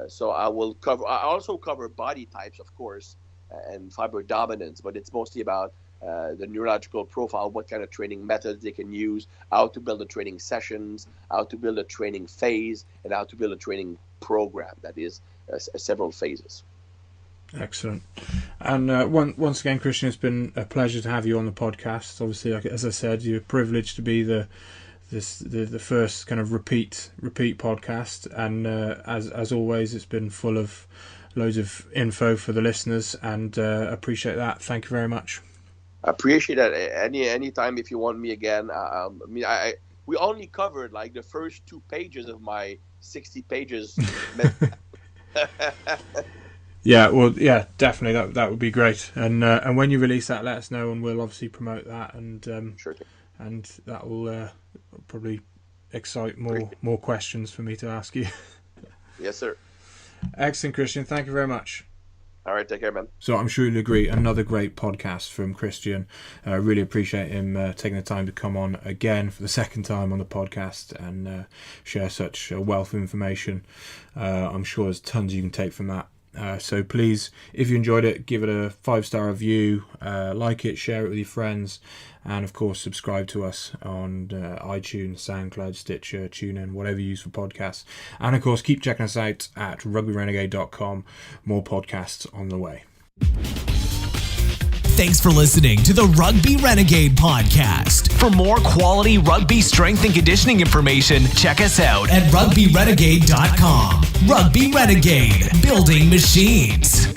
So I also cover body types, of course, and fiber dominance, but it's mostly about the neurological profile, what kind of training methods they can use, how to build the training sessions, how to build a training phase, and how to build a training program that is several phases. Excellent. And once again, Christian, it's been a pleasure to have you on the podcast. Obviously, as I said, you're privileged to be the first kind of repeat podcast, and as always, it's been full of loads of info for the listeners, and appreciate that. Thank you very much. I appreciate that. Any time if you want me again. We only covered like the first 2 pages of my 60 pages. Yeah, well, yeah, definitely. That would be great. And when you release that, let us know, and we'll obviously promote that. And sure. And that will probably excite more questions for me to ask you. Yes, sir. Excellent, Christian. Thank you very much. All right, take care, man. So I'm sure you'll agree, another great podcast from Christian. I really appreciate him taking the time to come on again for the second time on the podcast and share such a wealth of information. I'm sure there's tons you can take from that. So please, if you enjoyed it, give it a 5-star review, like it, share it with your friends, and of course subscribe to us on iTunes, SoundCloud, Stitcher, TuneIn, whatever you use for podcasts. And of course keep checking us out at rugbyrenegade.com. More podcasts on the way. Thanks for listening to the Rugby Renegade Podcast. For more quality rugby strength and conditioning information, check us out at rugbyrenegade.com. Rugby Renegade, building machines.